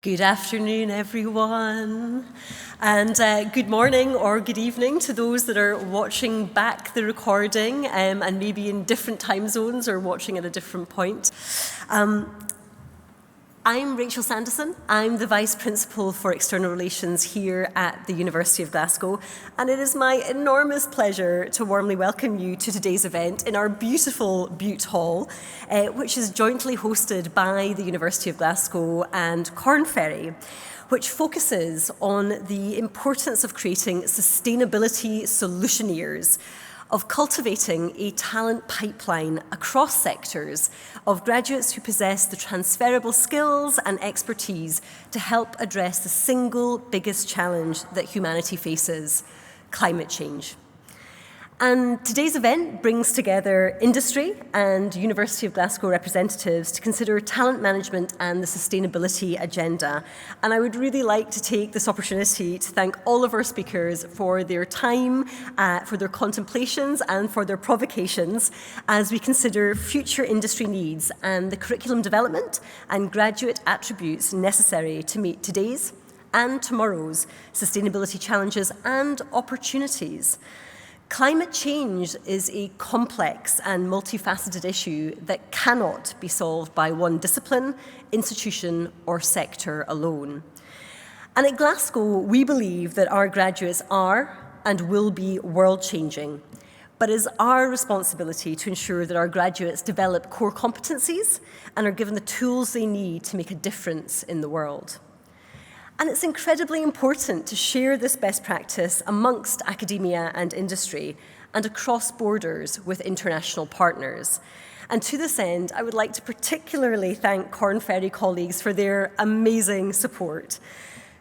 Good afternoon, everyone, and good morning or good evening to those that are watching back the recording and maybe in different time zones or watching at a different point. I'm Rachel Sanderson. I'm the Vice Principal for External Relations here at the University of Glasgow, and it is my enormous pleasure to warmly welcome you to today's event in our beautiful Bute Hall, which is jointly hosted by the University of Glasgow and Corn Ferry, which focuses on the importance of creating sustainability solutioneers, of cultivating a talent pipeline across sectors of graduates who possess the transferable skills and expertise to help address the single biggest challenge that humanity faces, climate change. And today's event brings together industry and University of Glasgow representatives to consider talent management and the sustainability agenda. And I would really like to take this opportunity to thank all of our speakers for their time, for their contemplations and for their provocations as we consider future industry needs and the curriculum development and graduate attributes necessary to meet today's and tomorrow's sustainability challenges and opportunities. Climate change is a complex and multifaceted issue that cannot be solved by one discipline, institution, or sector alone. And at Glasgow, we believe that our graduates are and will be world-changing, but it is our responsibility to ensure that our graduates develop core competencies and are given the tools they need to make a difference in the world. And it's incredibly important to share this best practice amongst academia and industry and across borders with international partners. And to this end, I would like to particularly thank Corn Ferry colleagues for their amazing support.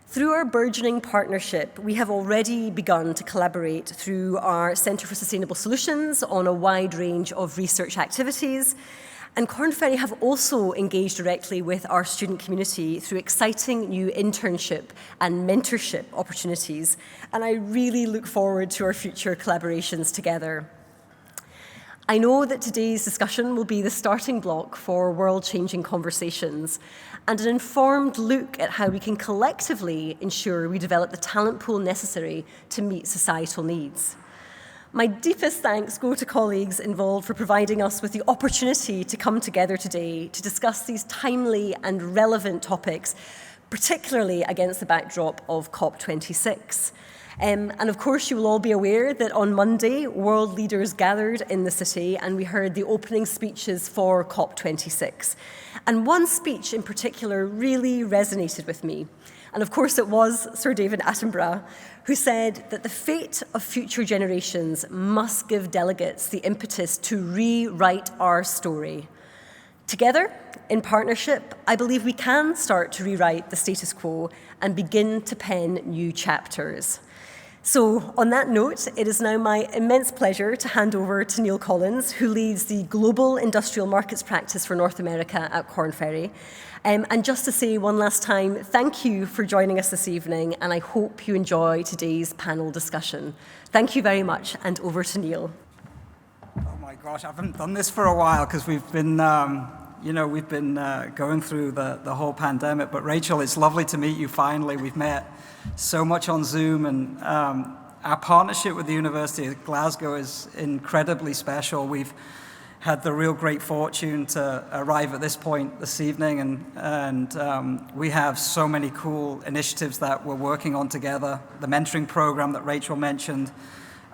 Through our burgeoning partnership, we have already begun to collaborate through our Centre for Sustainable Solutions on a wide range of research activities. And Corn Ferry have also engaged directly with our student community through exciting new internship and mentorship opportunities. And I really look forward to our future collaborations together. I know that today's discussion will be the starting block for world-changing conversations and an informed look at how we can collectively ensure we develop the talent pool necessary to meet societal needs. My deepest thanks go to colleagues involved for providing us with the opportunity to come together today to discuss these timely and relevant topics, particularly against the backdrop of COP26. And of course, you will all be aware that on Monday, world leaders gathered in the city and we heard the opening speeches for COP26. And one speech in particular really resonated with me. And of course, it was Sir David Attenborough, who said that the fate of future generations must give delegates the impetus to rewrite our story. Together, in partnership, I believe we can start to rewrite the status quo and begin to pen new chapters. So, on that note, it is now my immense pleasure to hand over to Neil Collins, who leads the Global Industrial Markets Practice for North America at Corn Ferry. And just to say one last time, thank you for joining us this evening, and I hope you enjoy today's panel discussion. Thank you very much, and over to Neil. Oh my gosh, I haven't done this for a while because we've been going through the whole pandemic. But Rachel, it's lovely to meet you finally. We've met so much on Zoom, and our partnership with the University of Glasgow is incredibly special. We've had the real great fortune to arrive at this point this evening, and we have so many cool initiatives that we're working on together. The mentoring program that Rachel mentioned,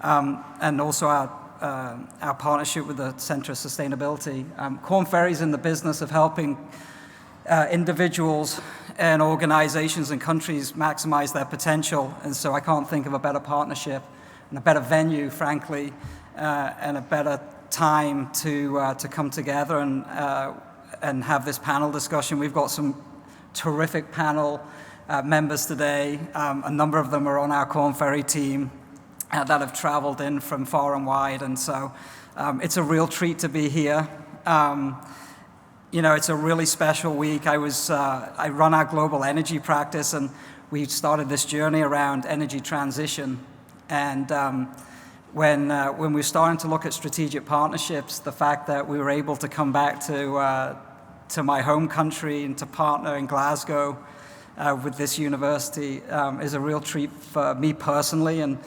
and also our partnership with the Centre for Sustainability. Corn Ferry's in the business of helping individuals and organizations and countries maximize their potential, and so I can't think of a better partnership and a better venue, frankly, and a better time to come together and have this panel discussion. We've got some terrific panel members today. A number of them are on our Corn Ferry team that have traveled in from far and wide, and so it's a real treat to be here. It's a really special week. I run our global energy practice, and we started this journey around energy transition. And when we were starting to look at strategic partnerships, the fact that we were able to come back to my home country and to partner in Glasgow with this university is a real treat for me personally, and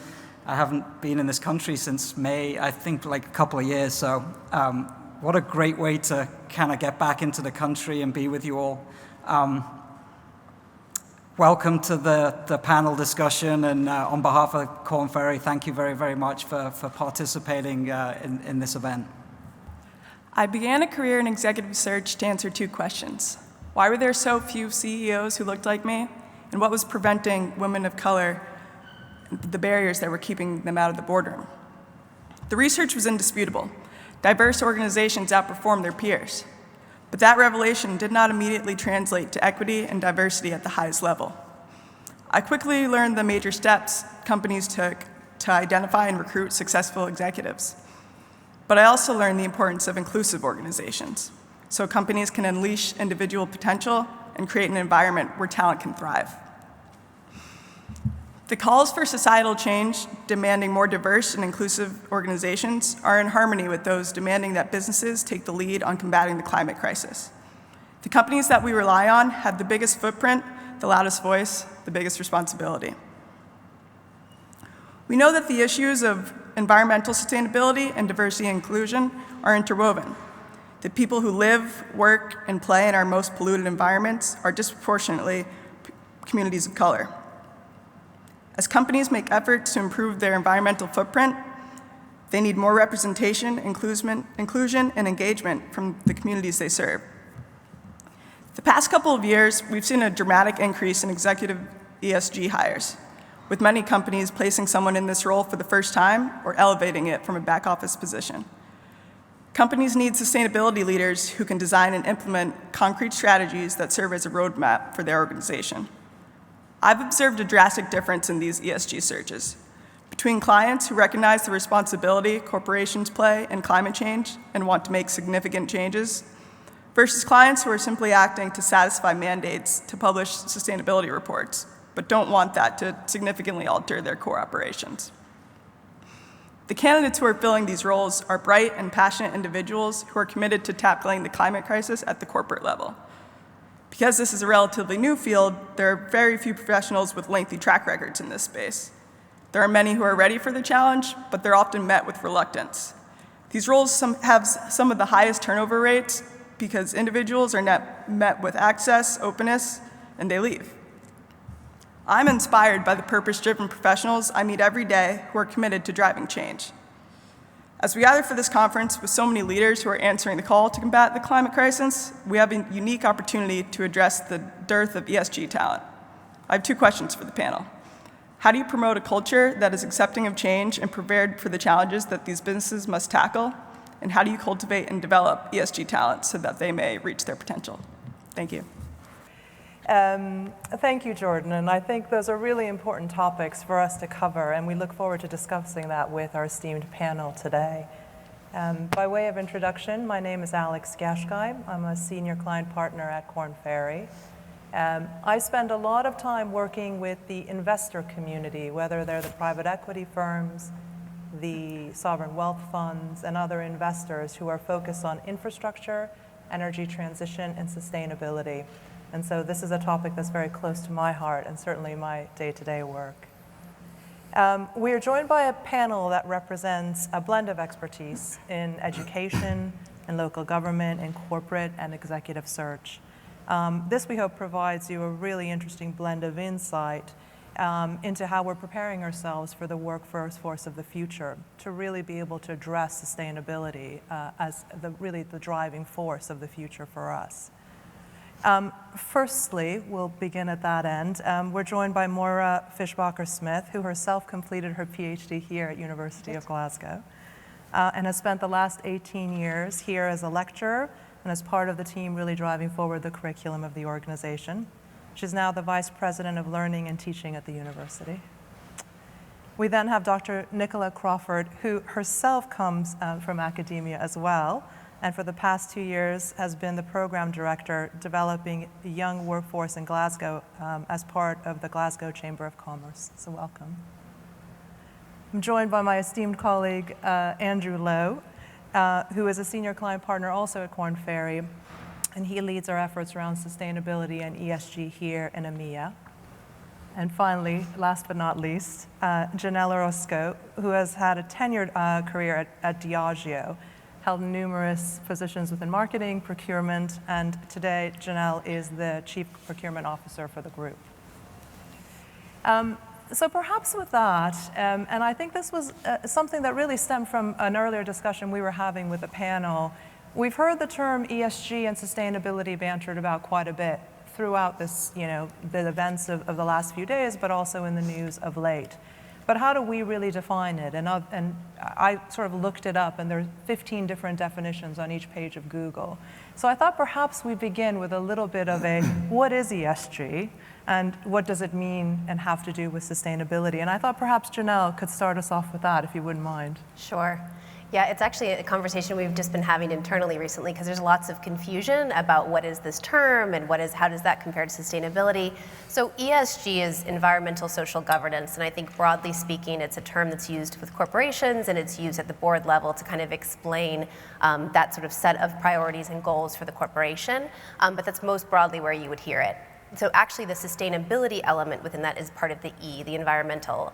I haven't been in this country since May, I think like a couple of years, so what a great way to kind of get back into the country and be with you all. Welcome to the panel discussion, and on behalf of Korn Ferry, thank you very, very much for participating in this event. I began a career in executive search to answer 2 questions. Why were there so few CEOs who looked like me? And what was preventing women of color, the barriers that were keeping them out of the boardroom? The research was indisputable. Diverse organizations outperformed their peers. But that revelation did not immediately translate to equity and diversity at the highest level. I quickly learned the major steps companies took to identify and recruit successful executives. But I also learned the importance of inclusive organizations, so companies can unleash individual potential and create an environment where talent can thrive. The calls for societal change demanding more diverse and inclusive organizations are in harmony with those demanding that businesses take the lead on combating the climate crisis. The companies that we rely on have the biggest footprint, the loudest voice, the biggest responsibility. We know that the issues of environmental sustainability and diversity and inclusion are interwoven. The people who live, work, and play in our most polluted environments are disproportionately communities of color. As companies make efforts to improve their environmental footprint, they need more representation, inclusion, and engagement from the communities they serve. The past couple of years, we've seen a dramatic increase in executive ESG hires, with many companies placing someone in this role for the first time or elevating it from a back office position. Companies need sustainability leaders who can design and implement concrete strategies that serve as a roadmap for their organization. I've observed a drastic difference in these ESG searches between clients who recognize the responsibility corporations play in climate change and want to make significant changes versus clients who are simply acting to satisfy mandates to publish sustainability reports, but don't want that to significantly alter their core operations. The candidates who are filling these roles are bright and passionate individuals who are committed to tackling the climate crisis at the corporate level. Because this is a relatively new field, there are very few professionals with lengthy track records in this space. There are many who are ready for the challenge, but they're often met with reluctance. These roles have some of the highest turnover rates because individuals are met with access, openness, and they leave. I'm inspired by the purpose-driven professionals I meet every day who are committed to driving change. As we gather for this conference with so many leaders who are answering the call to combat the climate crisis, we have a unique opportunity to address the dearth of ESG talent. I have 2 questions for the panel. How do you promote a culture that is accepting of change and prepared for the challenges that these businesses must tackle? And how do you cultivate and develop ESG talent so that they may reach their potential? Thank you. Thank you, Jordan, and I think those are really important topics for us to cover, and we look forward to discussing that with our esteemed panel today. By way of introduction, my name is Alex Gashkai. I'm a senior client partner at Korn Ferry. I spend a lot of time working with the investor community, whether they're the private equity firms, the sovereign wealth funds, and other investors who are focused on infrastructure, energy transition, and sustainability. And so this is a topic that's very close to my heart and certainly my day-to-day work. We are joined by a panel that represents a blend of expertise in education, in local government, in corporate and executive search. This, we hope, provides you a really interesting blend of insight into how we're preparing ourselves for the workforce of the future to really be able to address sustainability as really the driving force of the future for us. Firstly, we'll begin at that end. We're joined by Maura Fishbacher-Smith, who herself completed her PhD here at University of Glasgow and has spent the last 18 years here as a lecturer and as part of the team really driving forward the curriculum of the organization. She's now the Vice President of Learning and Teaching at the university. We then have Dr. Nicola Crawford, who herself comes from academia as well, and for the past 2 years has been the program director developing a young workforce in Glasgow as part of the Glasgow Chamber of Commerce. So welcome. I'm joined by my esteemed colleague, Andrew Lowe, who is a senior client partner also at Korn Ferry. and he leads our efforts around sustainability and ESG here in EMEA. And finally, last but not least, Janelle Orozco, who has had a tenured career at Diageo, held numerous positions within marketing, procurement, and today Janelle is the Chief Procurement Officer for the group. So perhaps with that, and I think this was something that really stemmed from an earlier discussion we were having with the panel. We've heard the term ESG and sustainability bantered about quite a bit throughout this, the events of the last few days, but also in the news of late. But how do we really define it? And I sort of looked it up, and there are 15 different definitions on each page of Google. So I thought perhaps we begin with a little bit of a, what is ESG? And what does it mean and have to do with sustainability? And I thought perhaps Janelle could start us off with that, if you wouldn't mind. Sure. Yeah, it's actually a conversation we've just been having internally recently, because there's lots of confusion about what is this term and how does that compare to sustainability. So ESG is environmental social governance, and I think broadly speaking, it's a term that's used with corporations and it's used at the board level to kind of explain that sort of set of priorities and goals for the corporation, but that's most broadly where you would hear it. So actually the sustainability element within that is part of the E, the environmental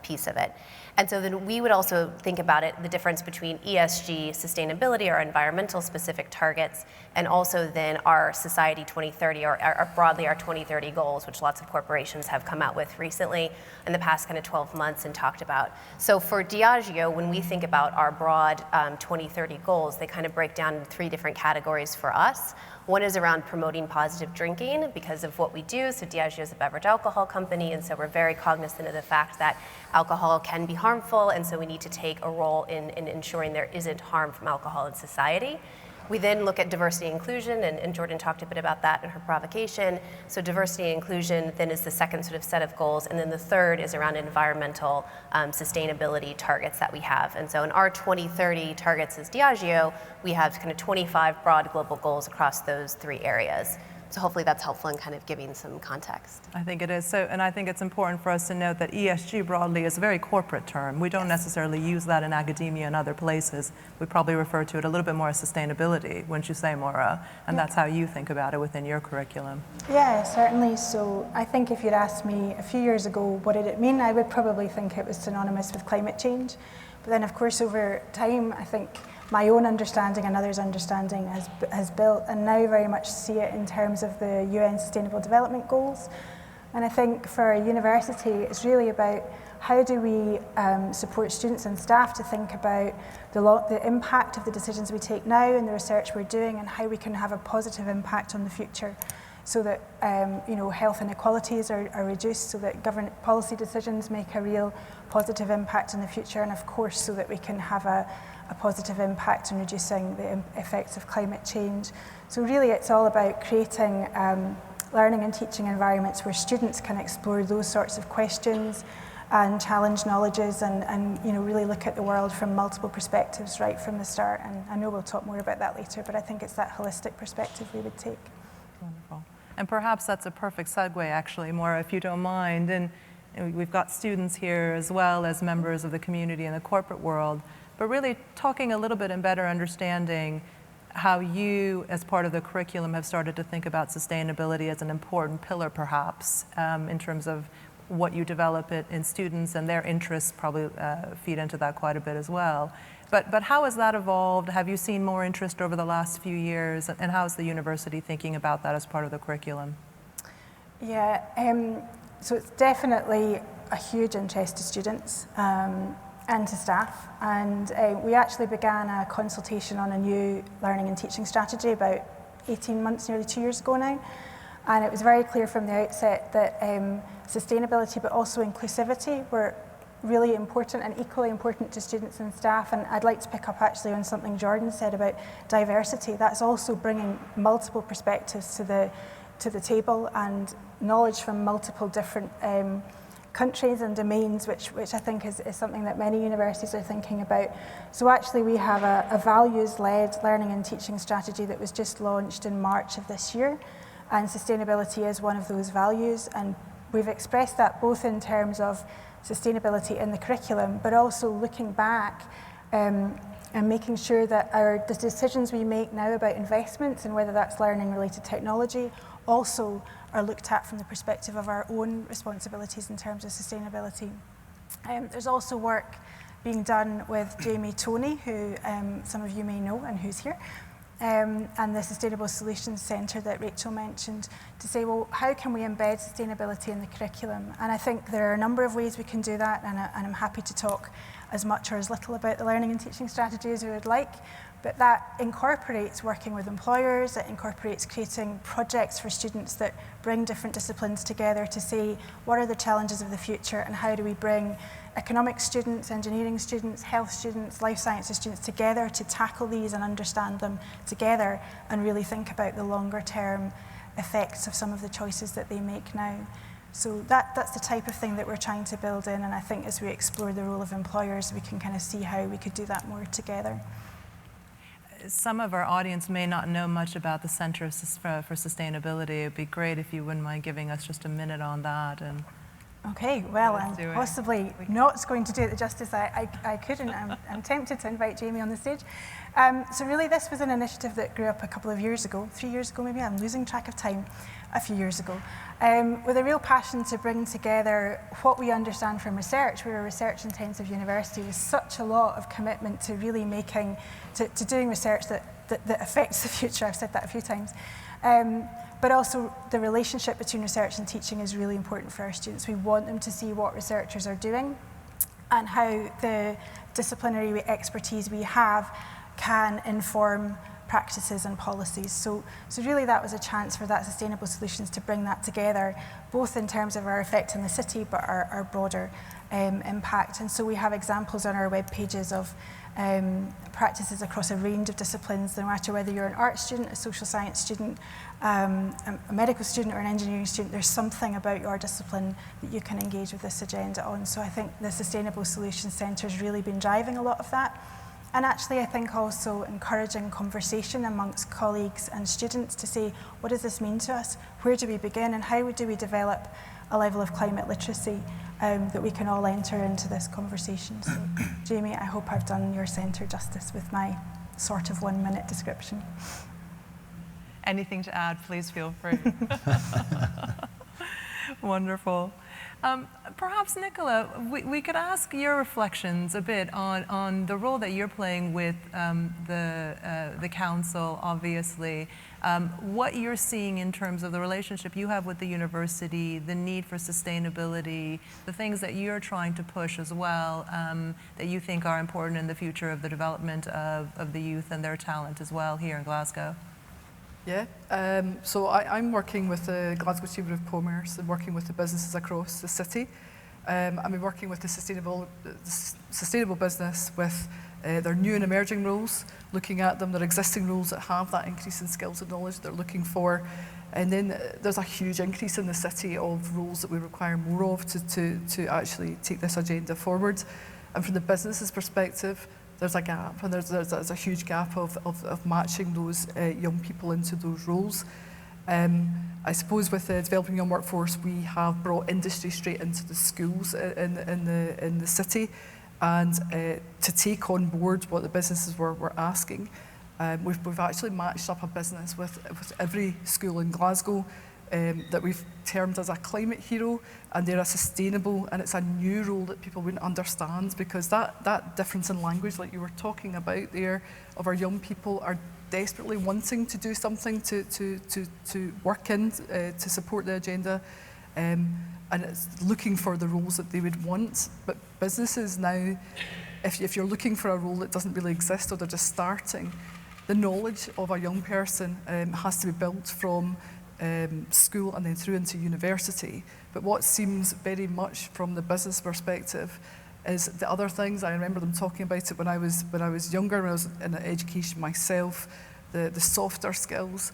piece of it. And so then we would also think about it, the difference between ESG, sustainability, or environmental specific targets, and also then our Society 2030, or broadly our 2030 goals, which lots of corporations have come out with recently in the past kind of 12 months and talked about. So for Diageo, when we think about our broad 2030 goals, they kind of break down into 3 different categories for us. One is around promoting positive drinking because of what we do. So Diageo is a beverage alcohol company, and so we're very cognizant of the fact that alcohol can be harmful, and so we need to take a role in ensuring there isn't harm from alcohol in society. We then look at diversity and inclusion, and Jordan talked a bit about that in her provocation. So diversity and inclusion then is the second sort of set of goals, and then the third is around environmental sustainability targets that we have. And so in our 2030 targets as Diageo, we have kind of 25 broad global goals across those 3 areas. So hopefully that's helpful in kind of giving some context. I think it is. So, and I think it's important for us to note that ESG broadly is a very corporate term. We don't necessarily use that in academia and other places. We probably refer to it a little bit more as sustainability, wouldn't you say, Maura? And that's how you think about it within your curriculum. Yeah, certainly. So I think if you'd asked me a few years ago, what did it mean? I would probably think it was synonymous with climate change. But then, of course, over time, I think my own understanding and others' understanding has built, and now very much see it in terms of the UN Sustainable Development Goals. And I think for a university, it's really about how do we support students and staff to think about the impact of the decisions we take now and the research we're doing, and how we can have a positive impact on the future, so that health inequalities are reduced, so that government policy decisions make a real positive impact in the future, and of course so that we can have a positive impact on reducing the effects of climate change. So really it's all about creating learning and teaching environments where students can explore those sorts of questions and challenge knowledges and really look at the world from multiple perspectives right from the start. And I know we'll talk more about that later, but I think it's that holistic perspective we would take. Wonderful. And perhaps that's a perfect segue, actually, Maura, if you don't mind. And we've got students here as well as members of the community in the corporate world, but really talking a little bit and better understanding how you, as part of the curriculum, have started to think about sustainability as an important pillar, perhaps, in terms of what you develop it in students, and their interests probably feed into that quite a bit as well. But how has that evolved? Have you seen more interest over the last few years? And how is the university thinking about that as part of the curriculum? Yeah, so it's definitely a huge interest to students and to staff. And we actually began a consultation on a new learning and teaching strategy about 18 months, nearly 2 years ago now. And it was very clear from the outset that sustainability, but also inclusivity, were really important and equally important to students and staff. And I'd like to pick up actually on something Jordan said about diversity. That's also bringing multiple perspectives to the table and knowledge from multiple different countries and domains, which I think is something that many universities are thinking about. So actually we have a values-led learning and teaching strategy that was just launched in March of this year, and sustainability is one of those values, and we've expressed that both in terms of sustainability in the curriculum, but also looking back and making sure that the decisions we make now about investments and whether that's learning related technology also are looked at from the perspective of our own responsibilities in terms of sustainability. There's also work being done with Jamie Toney, who some of you may know and who's here, and the Sustainable Solutions Centre that Rachel mentioned, to say, well, how can we embed sustainability in the curriculum? And I think there are a number of ways we can do that, and I'm happy to talk as much or as little about the learning and teaching strategy as we would like, but that incorporates working with employers, it incorporates creating projects for students that bring different disciplines together to say, what are the challenges of the future and how do we bring economics students, engineering students, health students, life sciences students together to tackle these and understand them together and really think about the longer term effects of some of the choices that they make now. So that's the type of thing that we're trying to build in, and I think as we explore the role of employers, we can kind of see how we could do that more together. Some of our audience may not know much about the Centre for Sustainability. It'd be great if you wouldn't mind giving us just a minute on that. And okay, well, I'm possibly not going to do it the justice I could, and I'm tempted to invite Jamie on the stage. So really this was an initiative that grew up a couple of years ago, 3 years ago maybe, I'm losing track of time, a few years ago, with a real passion to bring together what we understand from research. We're a research-intensive university with such a lot of commitment to really making, to doing research that affects the future. I've said that a few times. But also the relationship between research and teaching is really important for our students. We want them to see what researchers are doing and how the disciplinary expertise we have can inform practices and policies. So really that was a chance for that Sustainable Solutions to bring that together, both in terms of our effect in the city, but our broader impact. And so we have examples on our web pages of practices across a range of disciplines, no matter whether you're an art student, a social science student, a medical student or an engineering student, there's something about your discipline that you can engage with this agenda on. So I think the Sustainable Solutions Centre has really been driving a lot of that. And actually I think also encouraging conversation amongst colleagues and students to say, what does this mean to us? Where do we begin and how do we develop a level of climate literacy that we can all enter into this conversation? So Jamie, I hope I've done your centre justice with my sort of 1 minute description. Anything to add, please feel free. Wonderful. Perhaps, Nicola, we could ask your reflections a bit on the role that you're playing with the council, obviously, what you're seeing in terms of the relationship you have with the university, the need for sustainability, the things that you're trying to push as well, that you think are important in the future of the development of the youth and their talent as well here in Glasgow. Yeah, so I'm working with the Glasgow Chamber of Commerce and working with the businesses across the city. I'm working with the sustainable business with their new and emerging roles, looking at them, their existing roles that have that increase in skills and knowledge they're looking for. And then there's a huge increase in the city of roles that we require more of to actually take this agenda forward. And from the business's perspective, there's a gap, and there's a huge gap of matching those young people into those roles. I suppose with the developing young workforce, we have brought industry straight into the schools in the city, and to take on board what the businesses were asking. We've actually matched up a business with every school in Glasgow that we've termed as a climate hero, and they're a sustainable, and it's a new role that people wouldn't understand, because that difference in language, like you were talking about there, of our young people are desperately wanting to do something to work in, to support the agenda, and it's looking for the roles that they would want. But businesses now, if you're looking for a role that doesn't really exist or they're just starting, the knowledge of a young person has to be built from school and then through into university. But what seems very much from the business perspective is the other things. I remember them talking about it when I was younger, when I was in education myself, the softer skills.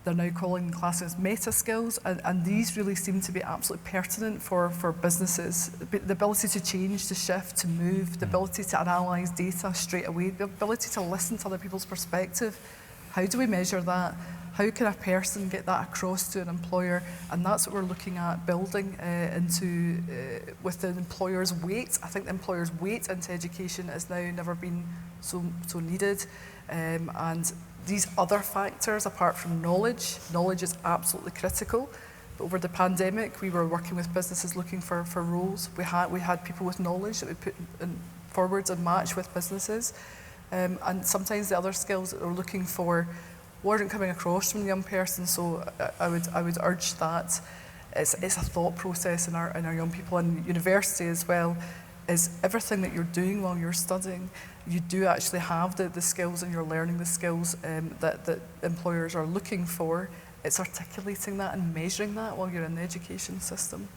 They're now calling classes meta skills, and these really seem to be absolutely pertinent for businesses. The ability to change, to shift, to move, the ability to analyse data straight away, the ability to listen to other people's perspective, how do we measure that? How can a person get that across to an employer? And that's what we're looking at building with the employer's weight. I think the employer's weight into education has now never been so needed. And these other factors, apart from knowledge is absolutely critical. But over the pandemic, we were working with businesses looking for roles. We had people with knowledge that we put forwards and match with businesses. And sometimes the other skills that we're looking for weren't coming across from the young person, so I would urge that it's a thought process in our young people, and university as well, is everything that you're doing while you're studying, you do actually have the skills, and you're learning the skills that employers are looking for. It's articulating that and measuring that while you're in the education system.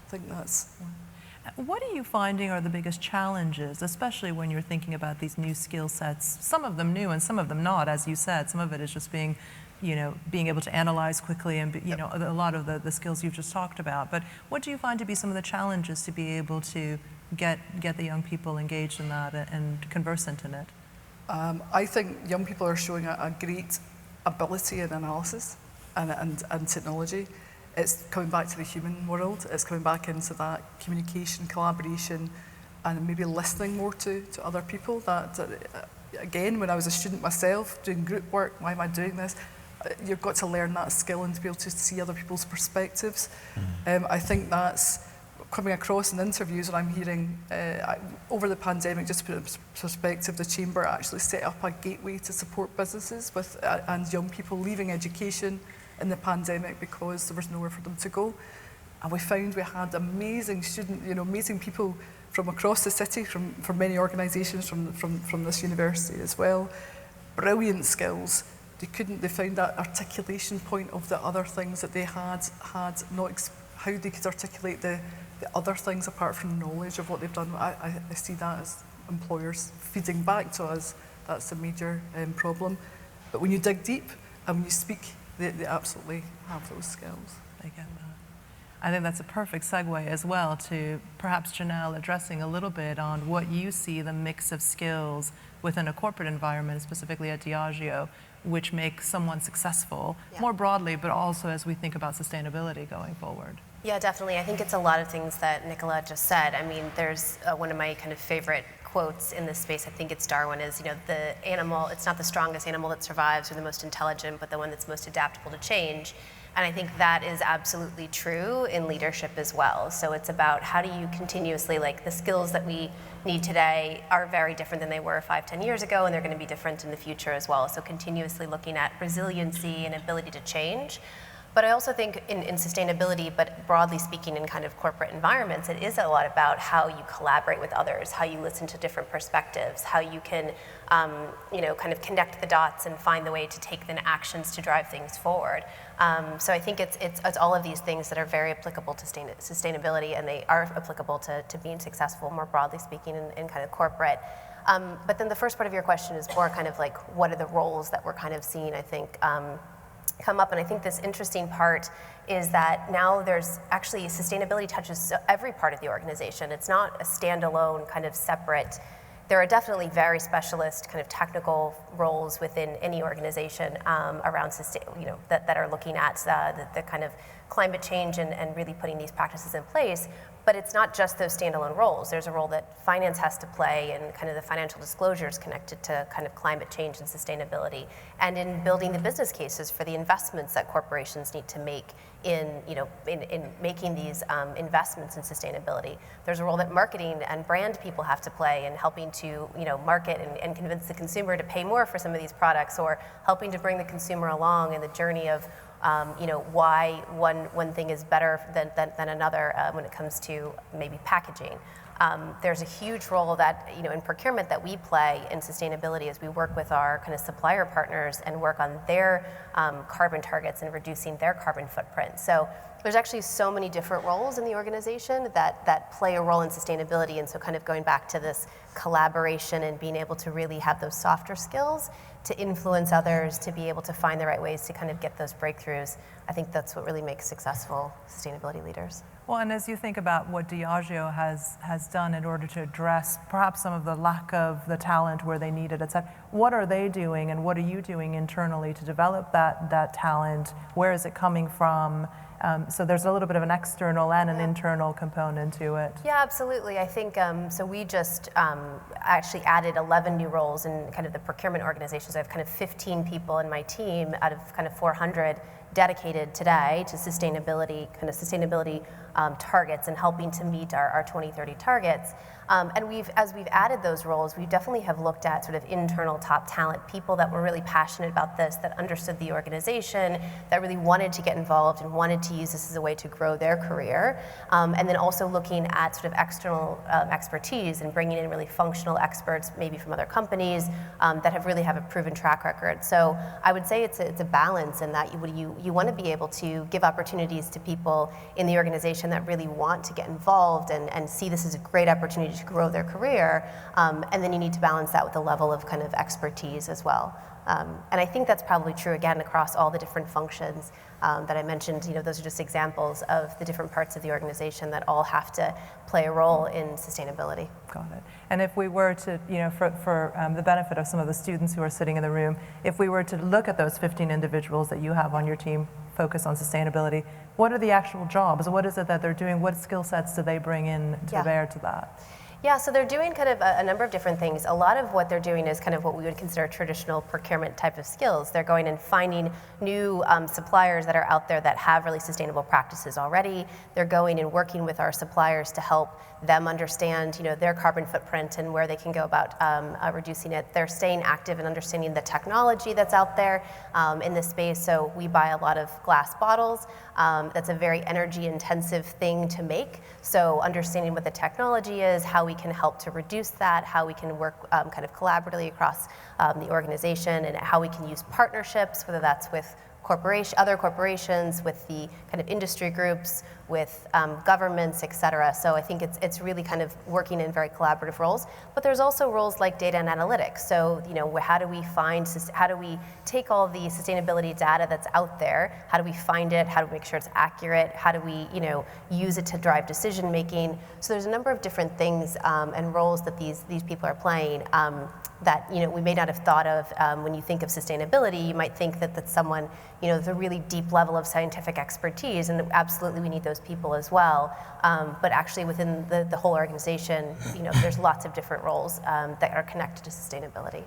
I think that's... What are you finding are the biggest challenges, especially when you're thinking about these new skill sets, some of them new and some of them not, as you said, some of it is just being able to analyze quickly and, a lot of the skills you've just talked about. But what do you find to be some of the challenges to be able to get the young people engaged in that and conversant in it? I think young people are showing a great ability in analysis and technology. It's coming back to the human world. It's coming back into that communication, collaboration, and maybe listening more to other people. That again, when I was a student myself, doing group work, why am I doing this? You've got to learn that skill and to be able to see other people's perspectives. I think that's coming across in interviews, and I'm hearing over the pandemic, just to put it in perspective, the Chamber actually set up a gateway to support businesses and young people leaving education in the pandemic because there was nowhere for them to go. And we found we had amazing amazing people from across the city, from many organisations, from this university as well. Brilliant skills. They found that articulation point of the other things that they had not, how they could articulate the other things apart from knowledge of what they've done. I see that as employers feeding back to us. That's a major problem. But when you dig deep and when you speak, they absolutely have those skills. I get that. I think that's a perfect segue as well to perhaps Janelle addressing a little bit on what you see the mix of skills within a corporate environment, specifically at Diageo, which make someone successful more broadly, but also as we think about sustainability going forward. Yeah, definitely. I think it's a lot of things that Nicola just said. I mean, there's one of my kind of favorite quotes in this space, I think it's Darwin, is, the animal, it's not the strongest animal that survives or the most intelligent, but the one that's most adaptable to change. And I think that is absolutely true in leadership as well. So it's about how do you continuously, the skills that we need today are very different than they were 5-10 years ago, and they're going to be different in the future as well. So continuously looking at resiliency and ability to change. But I also think in sustainability, but broadly speaking in kind of corporate environments, it is a lot about how you collaborate with others, how you listen to different perspectives, how you can, kind of connect the dots and find the way to take the actions to drive things forward. So I think it's all of these things that are very applicable to sustainability, and they are applicable to being successful, more broadly speaking, in kind of corporate. But then the first part of your question is more kind of what are the roles that we're kind of seeing, I think, come up. And I think this interesting part is that now there's actually sustainability touches every part of the organization. It's not a standalone kind of separate. There are definitely very specialist kind of technical roles within any organization around that are looking at the kind of climate change and really putting these practices in place. But it's not just those standalone roles. There's a role that finance has to play, and kind of the financial disclosures connected to kind of climate change and sustainability, and in building the business cases for the investments that corporations need to make in making these investments in sustainability. There's a role that marketing and brand people have to play in helping to market and convince the consumer to pay more for some of these products, or helping to bring the consumer along in the journey of why one thing is better than another when it comes to maybe packaging. There's a huge role that in procurement that we play in sustainability as we work with our kind of supplier partners and work on their carbon targets and reducing their carbon footprint. So there's actually so many different roles in the organization that play a role in sustainability. And so kind of going back to this collaboration and being able to really have those softer skills to influence others, to be able to find the right ways to kind of get those breakthroughs, I think that's what really makes successful sustainability leaders. Well, and as you think about what Diageo has done in order to address perhaps some of the lack of the talent where they need it, et cetera, what are they doing and what are you doing internally to develop that talent? Where is it coming from? So there's a little bit of an external and an internal component to it. Yeah, absolutely. I think, so we just actually added 11 new roles in kind of the procurement organizations. I have kind of 15 people in my team out of kind of 400 dedicated today to sustainability, targets and helping to meet our 2030 targets. And as we've added those roles, we definitely have looked at sort of internal top talent, people that were really passionate about this, that understood the organization, that really wanted to get involved and wanted to use this as a way to grow their career. And then also looking at sort of external expertise and bringing in really functional experts, maybe from other companies that really have a proven track record. So I would say it's a balance in that you want to be able to give opportunities to people in the organization that really want to get involved and see this as a great opportunity to grow their career, and then you need to balance that with a level of kind of expertise as well. And I think that's probably true again across all the different functions that I mentioned. Those are just examples of the different parts of the organization that all have to play a role in sustainability. Got it. And if we were to, for the benefit of some of the students who are sitting in the room, if we were to look at those 15 individuals that you have on your team focused on sustainability, what are the actual jobs? What is it that they're doing? What skill sets do they bring in to bear to that? Yeah, so they're doing kind of a number of different things. A lot of what they're doing is kind of what we would consider traditional procurement type of skills. They're going and finding new suppliers that are out there that have really sustainable practices already. They're going and working with our suppliers to help them understand, their carbon footprint and where they can go about reducing it. They're staying active and understanding the technology that's out there in this space. So we buy a lot of glass bottles. That's a very energy intensive thing to make. So understanding what the technology is, how we can help to reduce that, how we can work kind of collaboratively across the organization, and how we can use partnerships, whether that's with other corporations, with the kind of industry groups, with governments, et cetera. So I think it's really kind of working in very collaborative roles. But there's also roles like data and analytics. So, how do we take all the sustainability data that's out there? How do we find it? How do we make sure it's accurate? How do we, use it to drive decision making? So there's a number of different things and roles that these people are playing that we may not have thought of when you think of sustainability. You might think that that's someone with a really deep level of scientific expertise, and absolutely we need those people as well. But actually within the whole organization, there's lots of different roles that are connected to sustainability.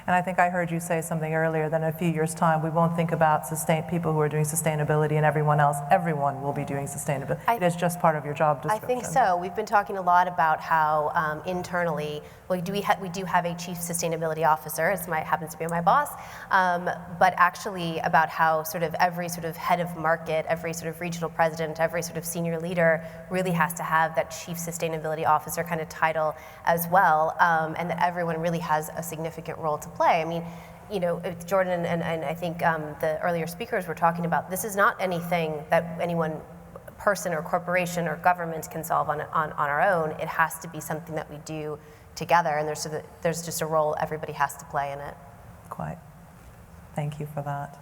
And I think I heard you say something earlier that in a few years' time, we won't think about people who are doing sustainability and everyone else. Everyone will be doing sustainability. It is just part of your job description. I think so. We've been talking a lot about how internally, we do have a chief sustainability officer. It happens to be my boss, but actually about how sort of every sort of head of market, every sort of regional president, every sort of senior leader really has to have that chief sustainability officer kind of title as well, and that everyone really has a significant role to play. I mean, Jordan and I think the earlier speakers were talking about, this is not anything that any one person or corporation or government can solve on our own. It has to be something that we do together, and there's just a role everybody has to play in it. Quite. Thank you for that.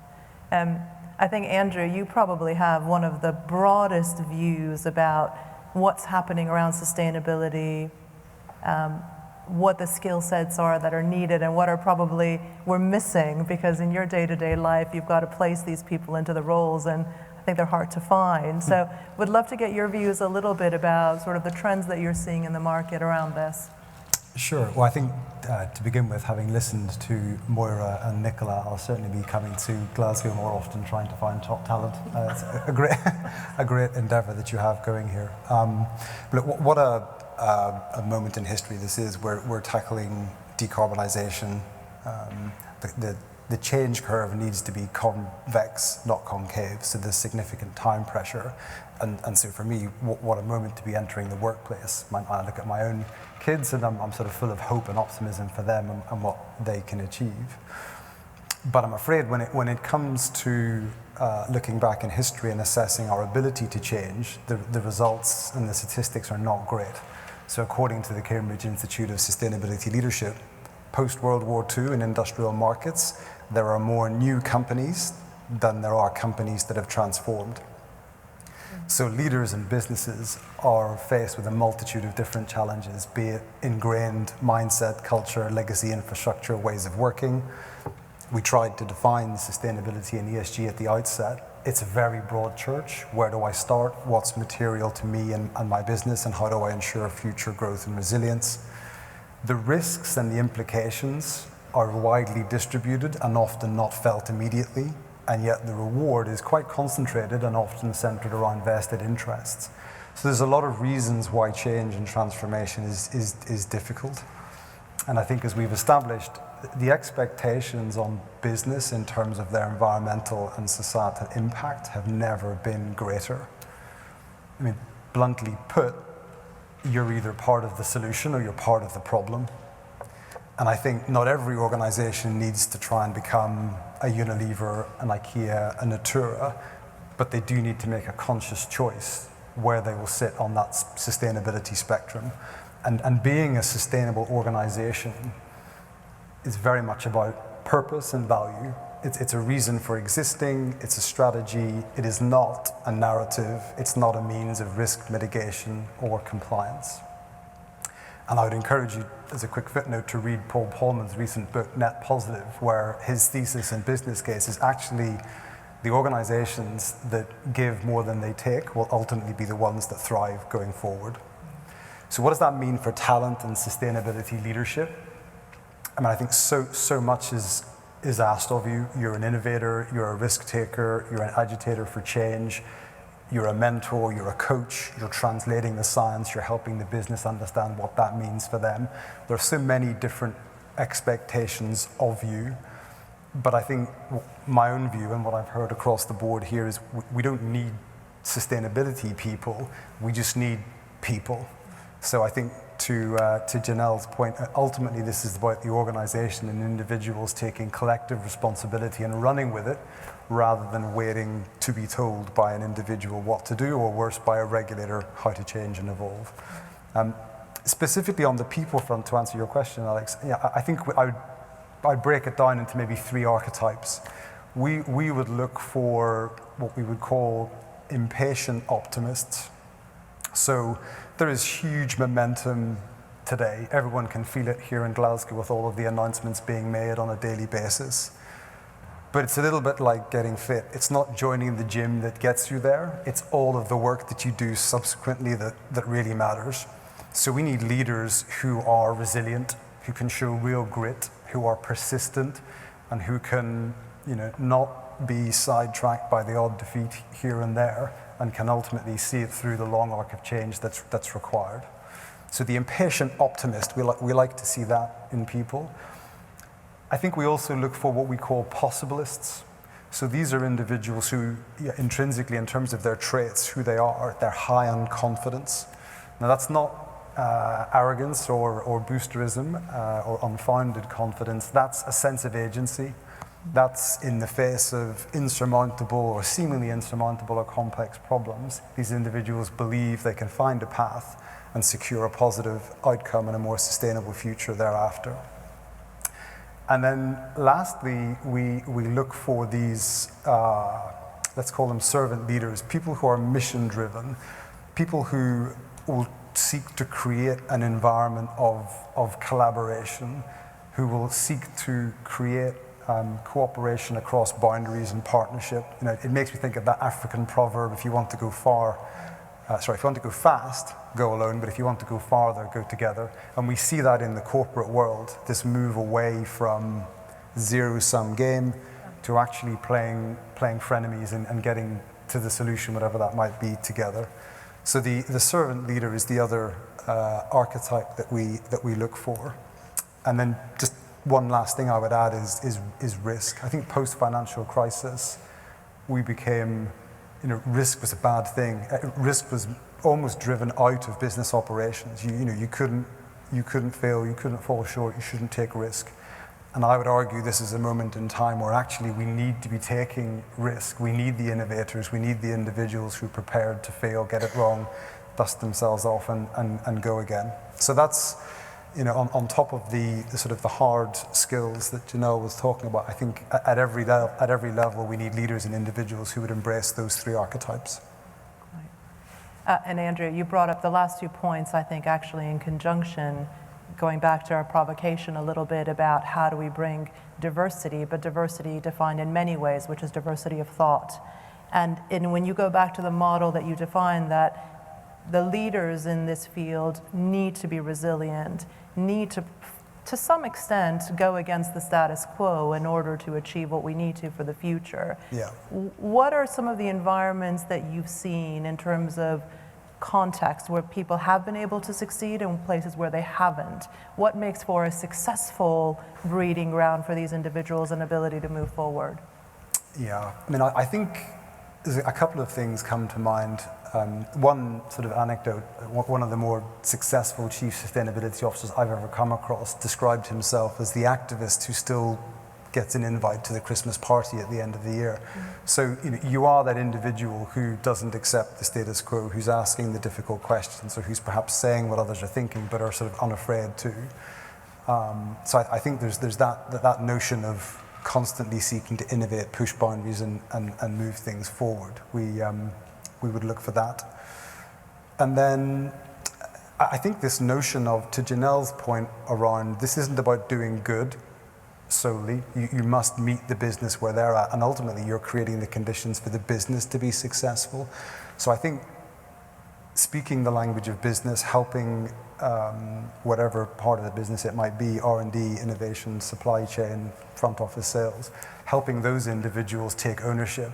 I think, Andrew, you probably have one of the broadest views about what's happening around sustainability, what the skill sets are that are needed and what are probably we're missing, because in your day-to-day life you've got to place these people into the roles, and I think they're hard to find. So would love to get your views a little bit about sort of the trends that you're seeing in the market around this. Sure. Well, I think to begin with, having listened to Moira and Nicola, I'll certainly be coming to Glasgow more often, trying to find top talent. It's a great endeavour that you have going here. But what a moment in history this is. We're tackling decarbonisation. The change curve needs to be convex, not concave, so there's significant time pressure. And so for me, what a moment to be entering the workplace. I look at my own kids and I'm sort of full of hope and optimism for them and what they can achieve. But I'm afraid when it comes to looking back in history and assessing our ability to change, the results and the statistics are not great. So according to the Cambridge Institute of Sustainability Leadership, post-World War II in industrial markets, there are more new companies than there are companies that have transformed. So leaders and businesses are faced with a multitude of different challenges, be it ingrained mindset, culture, legacy infrastructure, ways of working. We tried to define sustainability and ESG at the outset. It's a very broad church. Where do I start? What's material to me and my business, and how do I ensure future growth and resilience? The risks and the implications are widely distributed and often not felt immediately, and yet the reward is quite concentrated and often centered around vested interests. So there's a lot of reasons why change and transformation is difficult. And I think as we've established, the expectations on business in terms of their environmental and societal impact have never been greater. I mean, bluntly put, you're either part of the solution or you're part of the problem. And I think not every organization needs to try and become a Unilever, an IKEA, a Natura, but they do need to make a conscious choice where they will sit on that sustainability spectrum. And being a sustainable organization is very much about purpose and value. It's a reason for existing, it's a strategy, it is not a narrative, it's not a means of risk mitigation or compliance. And I would encourage you, as a quick footnote, to read Paul Polman's recent book, Net Positive, where his thesis and business case is actually the organizations that give more than they take will ultimately be the ones that thrive going forward. So what does that mean for talent and sustainability leadership? I mean, I think so much is asked of you. You're an innovator, you're a risk taker, you're an agitator for change, you're a mentor, you're a coach, you're translating the science, you're helping the business understand what that means for them. There are so many different expectations of you, but I think my own view and what I've heard across the board here is we don't need sustainability people, we just need people. So I think to Janelle's point, ultimately this is about the organization and individuals taking collective responsibility and running with it, rather than waiting to be told by an individual what to do, or worse, by a regulator how to change and evolve. Specifically on the people front, to answer your question, Alex, yeah, I think I'd break it down into maybe 3 archetypes. We would look for what we would call impatient optimists. So there is huge momentum today. Everyone can feel it here in Glasgow with all of the announcements being made on a daily basis. But it's a little bit like getting fit. It's not joining the gym that gets you there. It's all of the work that you do subsequently that really matters. So we need leaders who are resilient, who can show real grit, who are persistent, and who can, not be sidetracked by the odd defeat here and there, and can ultimately see it through the long arc of change that's required. So the impatient optimist, we like to see that in people. I think we also look for what we call possibilists. So these are individuals who, intrinsically, in terms of their traits, who they are, they're high on confidence. Now that's not arrogance or boosterism or unfounded confidence. That's a sense of agency. That's in the face of insurmountable or seemingly insurmountable or complex problems. These individuals believe they can find a path and secure a positive outcome and a more sustainable future thereafter. And then lastly, we look for these, let's call them servant leaders, people who are mission driven, people who will seek to create an environment of collaboration, who will seek to create cooperation across boundaries and partnership. It makes me think of that African proverb, if you want to go fast, go alone, but if you want to go farther, go together. And we see that in the corporate world, this move away from zero-sum game to actually playing frenemies and getting to the solution, whatever that might be, together. So the servant leader is the other archetype that we look for. And then just one last thing I would add is risk. I think post-financial crisis, we became, risk was a bad thing. Risk was almost driven out of business operations. You couldn't fail, you couldn't fall short, you shouldn't take risk. And I would argue this is a moment in time where actually we need to be taking risk. We need the innovators, we need the individuals who are prepared to fail, get it wrong, dust themselves off and go again. So that's, on top of the sort of the hard skills that Janelle was talking about, I think at every level we need leaders and individuals who would embrace those 3 archetypes. Right. And Andrea, you brought up the last 2 points, I think, actually in conjunction, going back to our provocation a little bit about how do we bring diversity, but diversity defined in many ways, which is diversity of thought. And when you go back to the model that you defined, that the leaders in this field need to be resilient, need to some extent, go against the status quo in order to achieve what we need to for the future. Yeah. What are some of the environments that you've seen in terms of context where people have been able to succeed and places where they haven't? What makes for a successful breeding ground for these individuals and ability to move forward? Yeah, I mean, I think there's a couple of things come to mind. One sort of anecdote, one of the more successful chief sustainability officers I've ever come across described himself as the activist who still gets an invite to the Christmas party at the end of the year. So you are that individual who doesn't accept the status quo, who's asking the difficult questions, or who's perhaps saying what others are thinking but are sort of unafraid to. So I think there's that notion of constantly seeking to innovate, push boundaries, and move things forward. We would look for that. And then I think this notion of, to Janelle's point around, this isn't about doing good solely. You must meet the business where they're at, and ultimately you're creating the conditions for the business to be successful. So I think speaking the language of business, helping whatever part of the business it might be, R&D, innovation, supply chain, front office sales, helping those individuals take ownership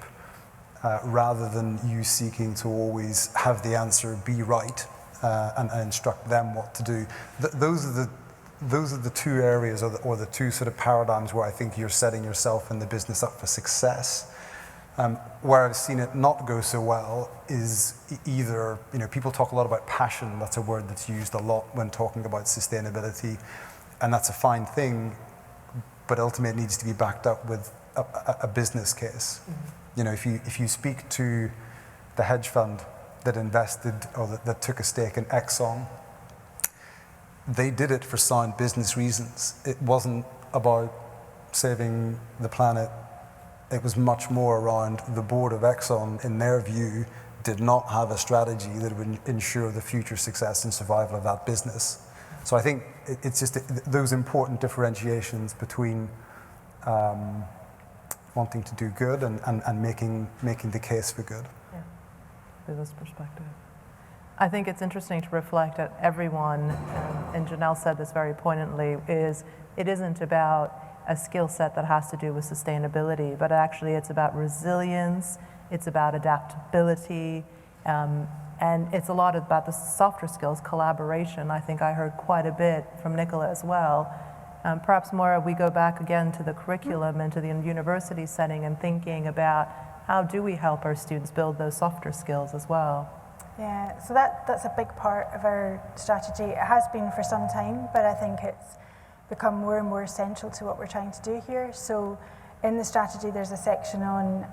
rather than you seeking to always have the answer be right and instruct them what to do. Those are the two areas or the two sort of paradigms where I think you're setting yourself and the business up for success. Where I've seen it not go so well is either, people talk a lot about passion. That's a word that's used a lot when talking about sustainability, and that's a fine thing, but ultimately it needs to be backed up with a business case. Mm-hmm. If you speak to the hedge fund that invested or that took a stake in Exxon, they did it for sound business reasons. It wasn't about saving the planet. It was much more around the board of Exxon, in their view, did not have a strategy that would ensure the future success and survival of that business. So I think it's just those important differentiations between wanting to do good and making the case for good. Yeah, business perspective. I think it's interesting to reflect that everyone, and Janelle said this very poignantly, it isn't about a skill set that has to do with sustainability, but actually it's about resilience, it's about adaptability, and it's a lot about the softer skills, collaboration. I think I heard quite a bit from Nicola as well. Perhaps more we go back again to the curriculum and to the university setting and thinking about how do we help our students build those softer skills as well. Yeah, so that's a big part of our strategy. It has been for some time, but I think it's become more and more essential to what we're trying to do here. So in the strategy, there's a section on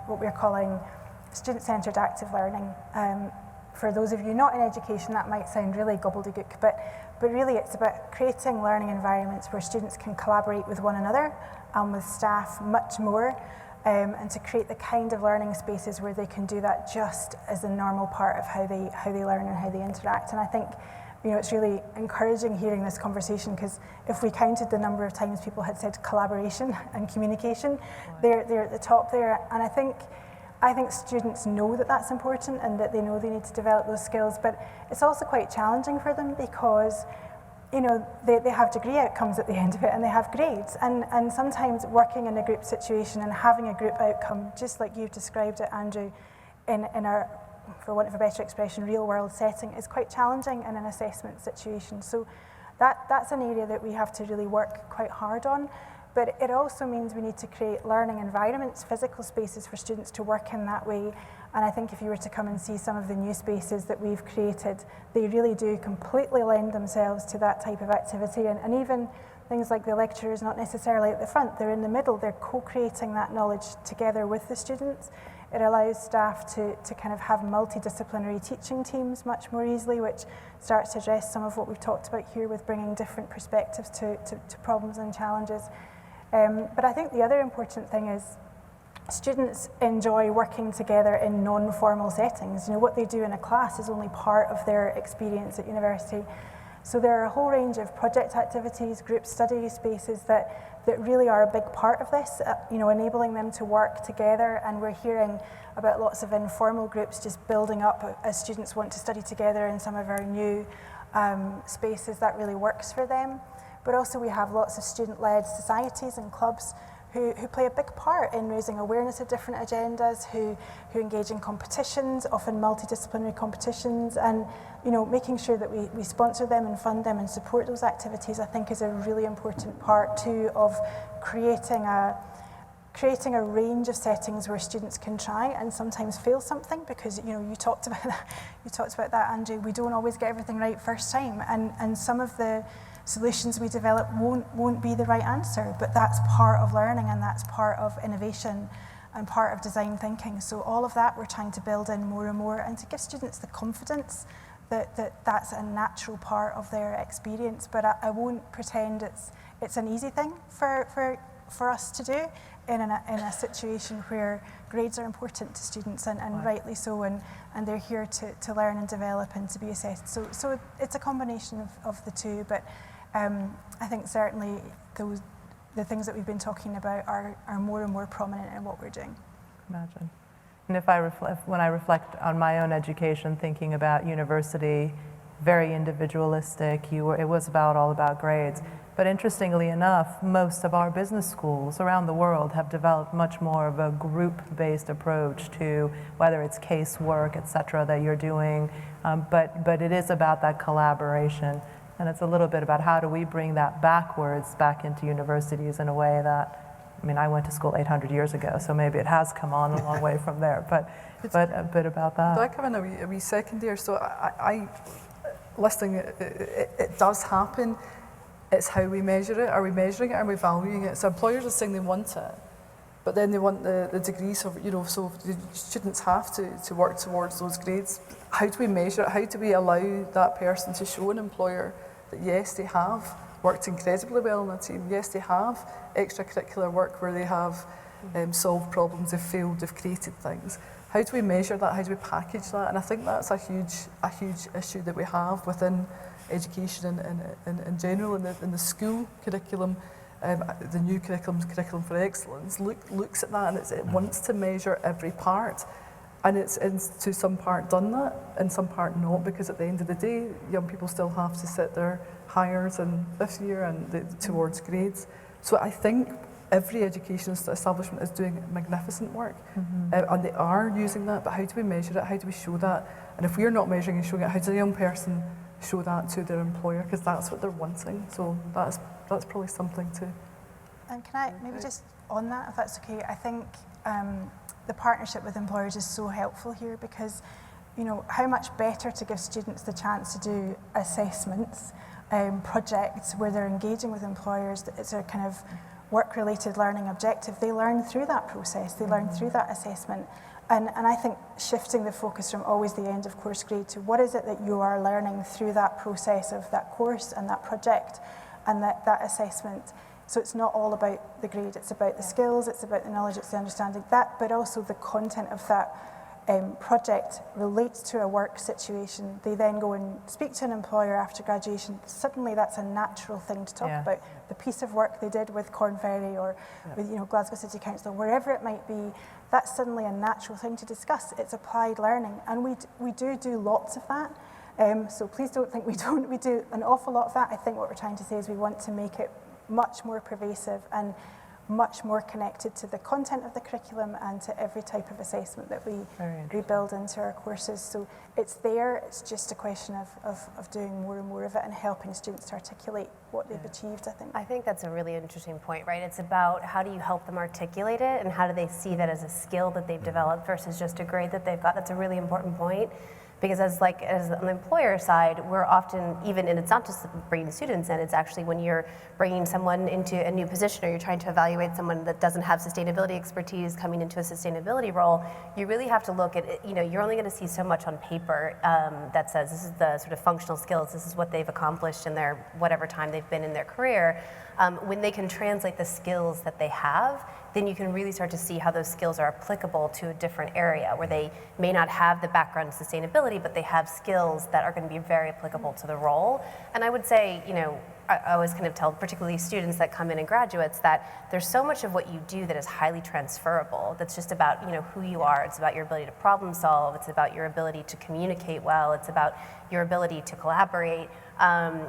what we're calling student-centred active learning. For those of you not in education, that might sound really gobbledygook, but really it's about creating learning environments where students can collaborate with one another and with staff much more, and to create the kind of learning spaces where they can do that just as a normal part of how they learn and how they interact. And I think it's really encouraging hearing this conversation, because if we counted the number of times people had said collaboration and communication, they're at the top there. And I think students know that that's important and that they know they need to develop those skills, but it's also quite challenging for them because they have degree outcomes at the end of it and they have grades, and sometimes working in a group situation and having a group outcome, just like you've described it, Andrew, in our, for want of a better expression, real world setting, is quite challenging in an assessment situation. So that's an area that we have to really work quite hard on. But it also means we need to create learning environments, physical spaces for students to work in that way. And I think if you were to come and see some of the new spaces that we've created, they really do completely lend themselves to that type of activity. And even things like the lecturers, not necessarily at the front, they're in the middle, they're co-creating that knowledge together with the students. It allows staff to kind of have multidisciplinary teaching teams much more easily, which starts to address some of what we've talked about here with bringing different perspectives to problems and challenges. But I think the other important thing is students enjoy working together in non-formal settings. You know, what they do in a class is only part of their experience at university. So there are a whole range of project activities, group study spaces that really are a big part of this, you know, enabling them to work together. And we're hearing about lots of informal groups just building up as students want to study together in some of our new spaces. That really works for them. But also we have lots of student-led societies and clubs who play a big part in raising awareness of different agendas, who engage in competitions, often multidisciplinary competitions, and you know, making sure that we sponsor them and fund them and support those activities, I think, is a really important part too of creating a range of settings where students can try and sometimes fail something, because you know, you talked about that, Andrew. We don't always get everything right first time, and some of the solutions we develop won't be the right answer, but that's part of learning and that's part of innovation and part of design thinking. So all of that we're trying to build in more and more, and to give students the confidence that that's a natural part of their experience. But I won't pretend it's an easy thing for us to do in a situation where grades are important to students, and rightly so, and they're here to learn and develop and to be assessed. So it's a combination of the two, but I think certainly the things that we've been talking about are more and more prominent in what we're doing. Imagine. And when I reflect on my own education, thinking about university, very individualistic, it was all about grades. But interestingly enough, most of our business schools around the world have developed much more of a group-based approach to whether it's casework, et cetera, that you're doing, but it is about that collaboration. And it's a little bit about how do we bring that back into universities in a way that, I mean, I went to school 800 years ago, so maybe it has come on a long way from there, but a bit about that. Do I come in a wee second here? So I listening, it does happen. It's how we measure it. Are we measuring it? Are we valuing it? So employers are saying they want it, but then they want the degrees of, you know, so the students have to work towards those grades. How do we measure it? How do we allow that person to show an employer that yes, they have worked incredibly well on a team, yes, they have extracurricular work where they have solved problems, they've failed, they've created things. How do we measure that? How do we package that? And I think that's a huge issue that we have within education in general, in the school curriculum. The new curriculum for excellence, looks at that, and it wants to measure every part. And it's to some part done that, and some part not, because at the end of the day, young people still have to set their hires in this year and towards grades. So I think every education establishment is doing magnificent work, and they are using that, but how do we measure it? How do we show that? And if we're not measuring and showing it, how does a young person show that to their employer? Because that's what they're wanting. So that's probably something to... And can I maybe just on that, if that's okay, I think the partnership with employers is so helpful here, because you know, how much better to give students the chance to do assessments, projects where they're engaging with employers. It's a kind of work-related learning objective. They learn through that process, they learn through that assessment. And I think shifting the focus from always the end of course grade to what is it that you are learning through that process of that course and that project and that assessment. So it's not all about the grade, it's about the skills, it's about the knowledge, it's the understanding, that, but also the content of that project relates to a work situation. They then go and speak to an employer after graduation. Suddenly that's a natural thing to talk about. The piece of work they did with Corn Ferry or with Glasgow City Council, wherever it might be, that's suddenly a natural thing to discuss. It's applied learning, and we do lots of that. So please don't think we don't. We do an awful lot of that. I think what we're trying to say is we want to make it much more pervasive and much more connected to the content of the curriculum and to every type of assessment that we build into our courses. So it's there, it's just a question of doing more and more of it and helping students to articulate what they've achieved, I think. I think that's a really interesting point, right? It's about how do you help them articulate it and how do they see that as a skill that they've developed versus just a grade that they've got. That's a really important point. Because as on the employer side, we're often, even, and it's not just bringing students in, it's actually when you're bringing someone into a new position or you're trying to evaluate someone that doesn't have sustainability expertise coming into a sustainability role, you really have to look at it, you're only going to see so much on paper that says this is the sort of functional skills, this is what they've accomplished in their whatever time they've been in their career. When they can translate the skills that they have, then you can really start to see how those skills are applicable to a different area where they may not have the background in sustainability, but they have skills that are going to be very applicable to the role. And I would say, I always kind of tell particularly students that come in and graduates that there's so much of what you do that is highly transferable. That's just about who you are. It's about your ability to problem solve. It's about your ability to communicate well. It's about your ability to collaborate.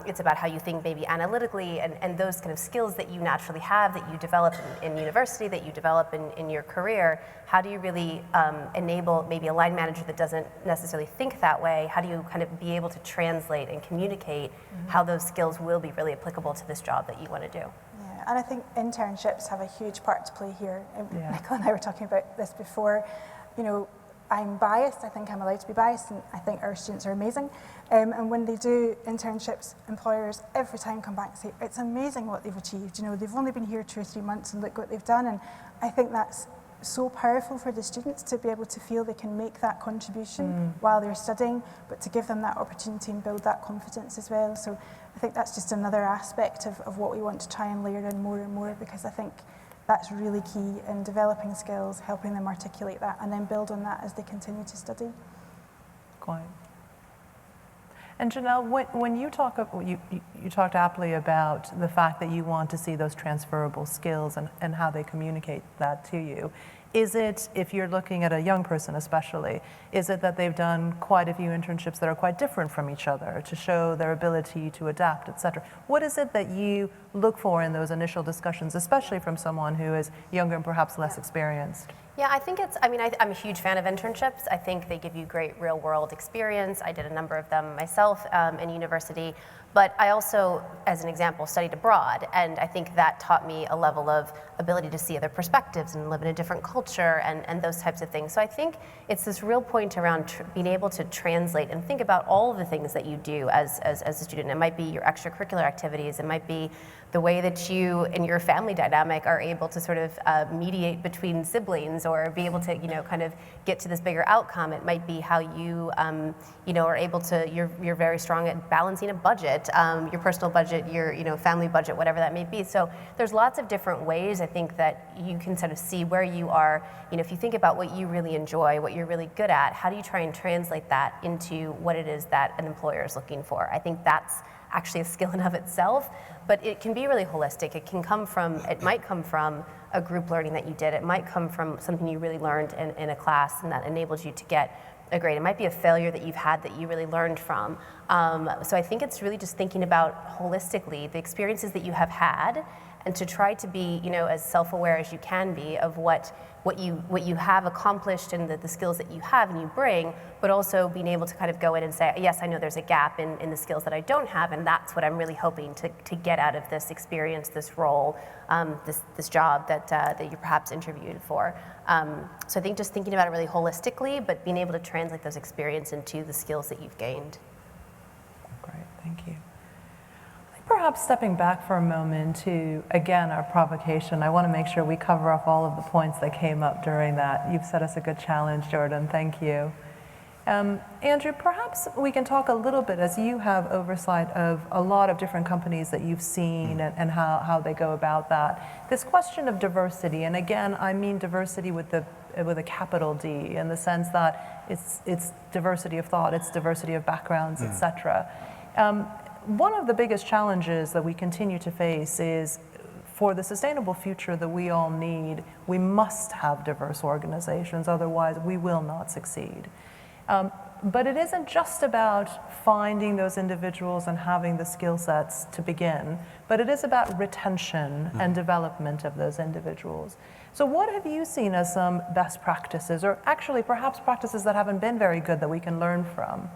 It's about how you think maybe analytically and those kind of skills that you naturally have, that you develop in university, that you develop in your career. How do you really enable maybe a line manager that doesn't necessarily think that way? How do you kind of be able to translate and communicate how those skills will be really applicable to this job that you want to do? Yeah, and I think internships have a huge part to play here. Nicola and I were talking about this before. I'm biased, I think I'm allowed to be biased, and I think our students are amazing. And when they do internships, employers every time come back and say, it's amazing what they've achieved. They've only been here 2 or 3 months and look what they've done. And I think that's so powerful for the students to be able to feel they can make that contribution while they're studying, but to give them that opportunity and build that confidence as well. So I think that's just another aspect of what we want to try and layer in more and more, because I think that's really key in developing skills, helping them articulate that, and then build on that as they continue to study. Quite. And Janelle, when you talk, you talked aptly about the fact that you want to see those transferable skills and how they communicate that to you. Is it, if you're looking at a young person especially, is it that they've done quite a few internships that are quite different from each other to show their ability to adapt, et cetera? What is it that you look for in those initial discussions, especially from someone who is younger and perhaps less experienced? Yeah, I think I'm a huge fan of internships. I think they give you great real world experience. I did a number of them myself in university. But I also, as an example, studied abroad, and I think that taught me a level of ability to see other perspectives and live in a different culture and those types of things. So I think it's this real point around being able to translate and think about all of the things that you do as a student. It might be your extracurricular activities, it might be the way that you and your family dynamic are able to sort of mediate between siblings or be able to, kind of get to this bigger outcome. It might be how you, are able to, you're very strong at balancing a budget, your personal budget, your, family budget, whatever that may be. So there's lots of different ways, I think, that you can sort of see where you are. If you think about what you really enjoy, what you're really good at, how do you try and translate that into what it is that an employer is looking for? I think that's actually a skill in of itself, but it can be really holistic. It might come from a group learning that you did. It might come from something you really learned in a class and that enabled you to get a grade. It might be a failure that you've had that you really learned from. So I think it's really just thinking about holistically the experiences that you have had, and to try to be, as self-aware as you can be of what you have accomplished and the skills that you have and you bring, but also being able to kind of go in and say, yes, I know there's a gap in the skills that I don't have, and that's what I'm really hoping to get out of this experience, this role, this job that you perhaps interviewed for. So I think just thinking about it really holistically, but being able to translate those experiences into the skills that you've gained. Great, thank you. Perhaps stepping back for a moment to, again, our provocation, I want to make sure we cover off all of the points that came up during that. You've set us a good challenge, Jordan. Thank you. Andrew, perhaps we can talk a little bit, as you have oversight of a lot of different companies that you've seen and how they go about that. This question of diversity, and again, I mean diversity with a capital D, in the sense that it's diversity of thought, it's diversity of backgrounds, et cetera. One of the biggest challenges that we continue to face is, for the sustainable future that we all need, we must have diverse organizations, otherwise we will not succeed. But it isn't just about finding those individuals and having the skill sets to begin, but it is about retention and development of those individuals. So what have you seen as some best practices, or actually perhaps practices that haven't been very good that we can learn from?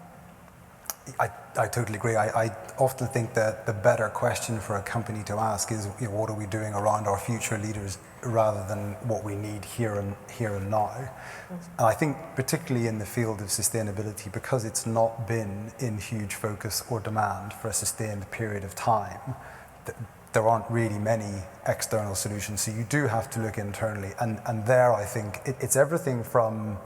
I totally agree. I often think that the better question for a company to ask is, what are we doing around our future leaders rather than what we need here and now. And I think particularly in the field of sustainability, because it's not been in huge focus or demand for a sustained period of time, there aren't really many external solutions. So you do have to look internally. And there I think it's everything from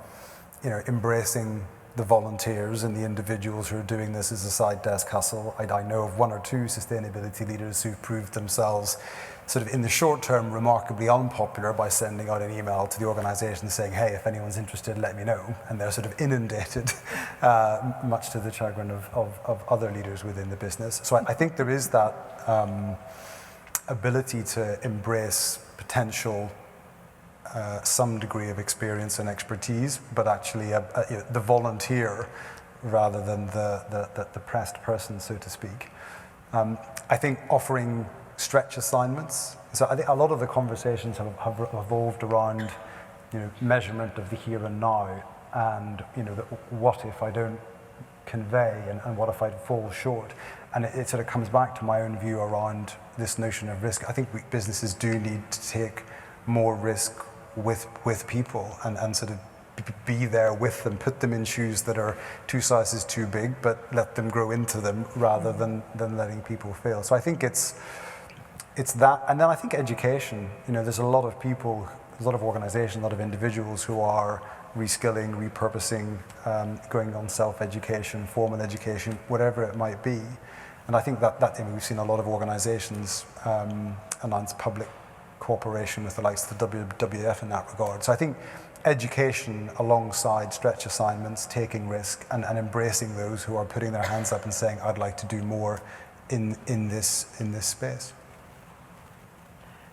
embracing the volunteers and the individuals who are doing this as a side desk hustle. I know of 1 or 2 sustainability leaders who've proved themselves sort of in the short term remarkably unpopular by sending out an email to the organization saying, hey, if anyone's interested, let me know. And they're sort of inundated, much to the chagrin of other leaders within the business. So I think there is that ability to embrace potential some degree of experience and expertise, but actually the volunteer rather than the pressed person, so to speak. I think offering stretch assignments. So I think a lot of the conversations have evolved around measurement of the here and now, and what if I don't convey, and what if I fall short. And it sort of comes back to my own view around this notion of risk. I think businesses do need to take more risk with people and sort of be there with them, put them in shoes that are 2 sizes too big, but let them grow into them rather than letting people fail. So I think it's that. And then I think education, there's a lot of people, a lot of organizations, a lot of individuals who are reskilling, repurposing, going on self-education, formal education, whatever it might be. And I think that we've seen a lot of organizations announce public cooperation with the likes of the WWF in that regard. So I think education alongside stretch assignments, taking risk, and embracing those who are putting their hands up and saying, I'd like to do more in this space.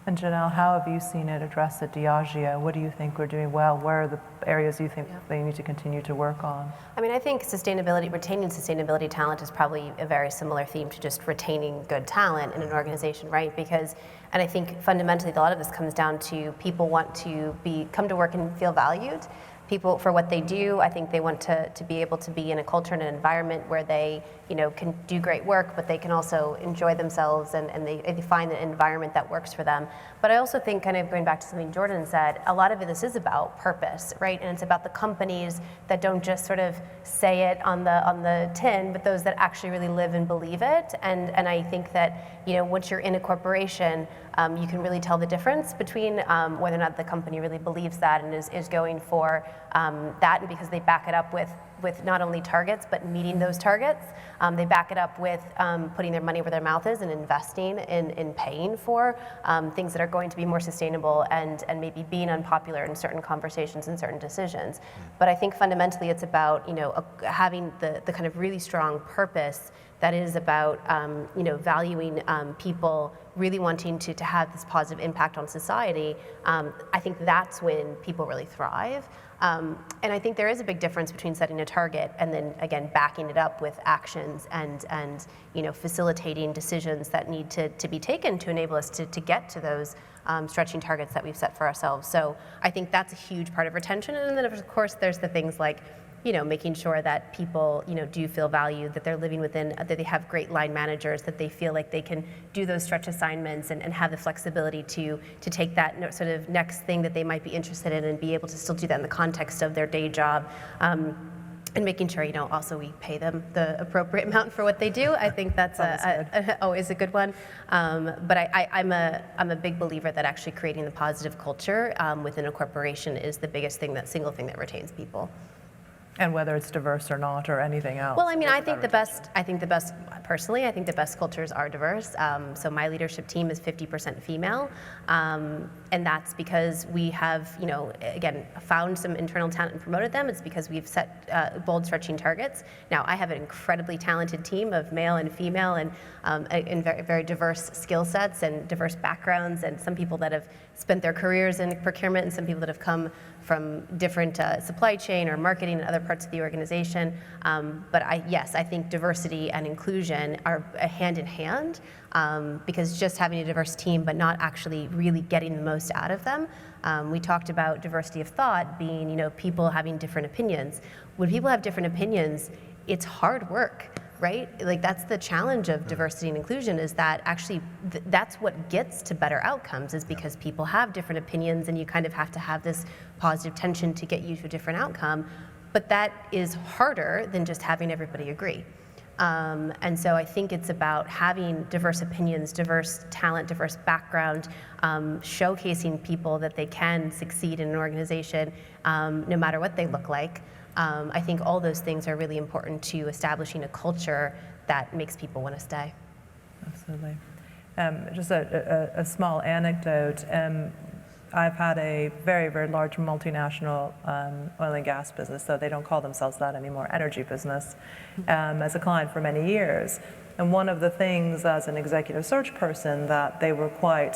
And Janelle, how have you seen it addressed at Diageo? What do you think we're doing well? Where are the areas you think they need to continue to work on? I mean, I think retaining sustainability talent is probably a very similar theme to just retaining good talent in an organization, right? And I think fundamentally a lot of this comes down to people want to come to work and feel valued. People, for what they do, I think they want to be able to be in a culture and an environment where they, can do great work, but they can also enjoy themselves and they find an environment that works for them. But I also think, kind of going back to something Jordan said, a lot of this is about purpose, right? And it's about the companies that don't just sort of say it on the tin, but those that actually really live and believe it. And I think that, once you're in a corporation, you can really tell the difference between whether or not the company really believes that and is going for that, and because they back it up with not only targets, but meeting those targets. They back it up with putting their money where their mouth is and investing in paying for things that are going to be more sustainable and maybe being unpopular in certain conversations and certain decisions. But I think fundamentally it's about, having the kind of really strong purpose that is about, valuing people, really wanting to have this positive impact on society. I think that's when people really thrive. And I think there is a big difference between setting a target and then, again, backing it up with actions and facilitating decisions that need to be taken to enable us to get to those stretching targets that we've set for ourselves. So I think that's a huge part of retention. And then, of course, there's the things like making sure that people, do feel valued, that they're living within, that they have great line managers, that they feel like they can do those stretch assignments and have the flexibility to take that sort of next thing that they might be interested in and be able to still do that in the context of their day job. And making sure, also we pay them the appropriate amount for what they do. I think that's always a good one. But I'm a big believer that actually creating the positive culture within a corporation is the biggest thing, single thing that retains people. And whether it's diverse or not, or anything else. Well, I mean, I think the best cultures are diverse. So my leadership team is 50% female. And that's because we have, again, found some internal talent and promoted them. It's because we've set bold, stretching targets. Now, I have an incredibly talented team of male and female and very, very diverse skill sets and diverse backgrounds, and some people that have spent their careers in procurement and some people that have come from different supply chain or marketing and other parts of the organization. But I think diversity and inclusion are hand in hand, because just having a diverse team but not actually really getting the most out of them. We talked about diversity of thought being, people having different opinions. When people have different opinions, it's hard work. right? Like that's the challenge of diversity and inclusion, is that actually that's what gets to better outcomes, is because people have different opinions and you kind of have to have this positive tension to get you to a different outcome. But that is harder than just having everybody agree. And so I think it's about having diverse opinions, diverse talent, diverse background, showcasing people that they can succeed in an organization, no matter what they look like. I think all those things are really important to establishing a culture that makes people want to stay. Absolutely. Just a small anecdote. I've had a very, very large multinational oil and gas business, though they don't call themselves that anymore, energy business, as a client for many years. And one of the things as an executive search person that they were quite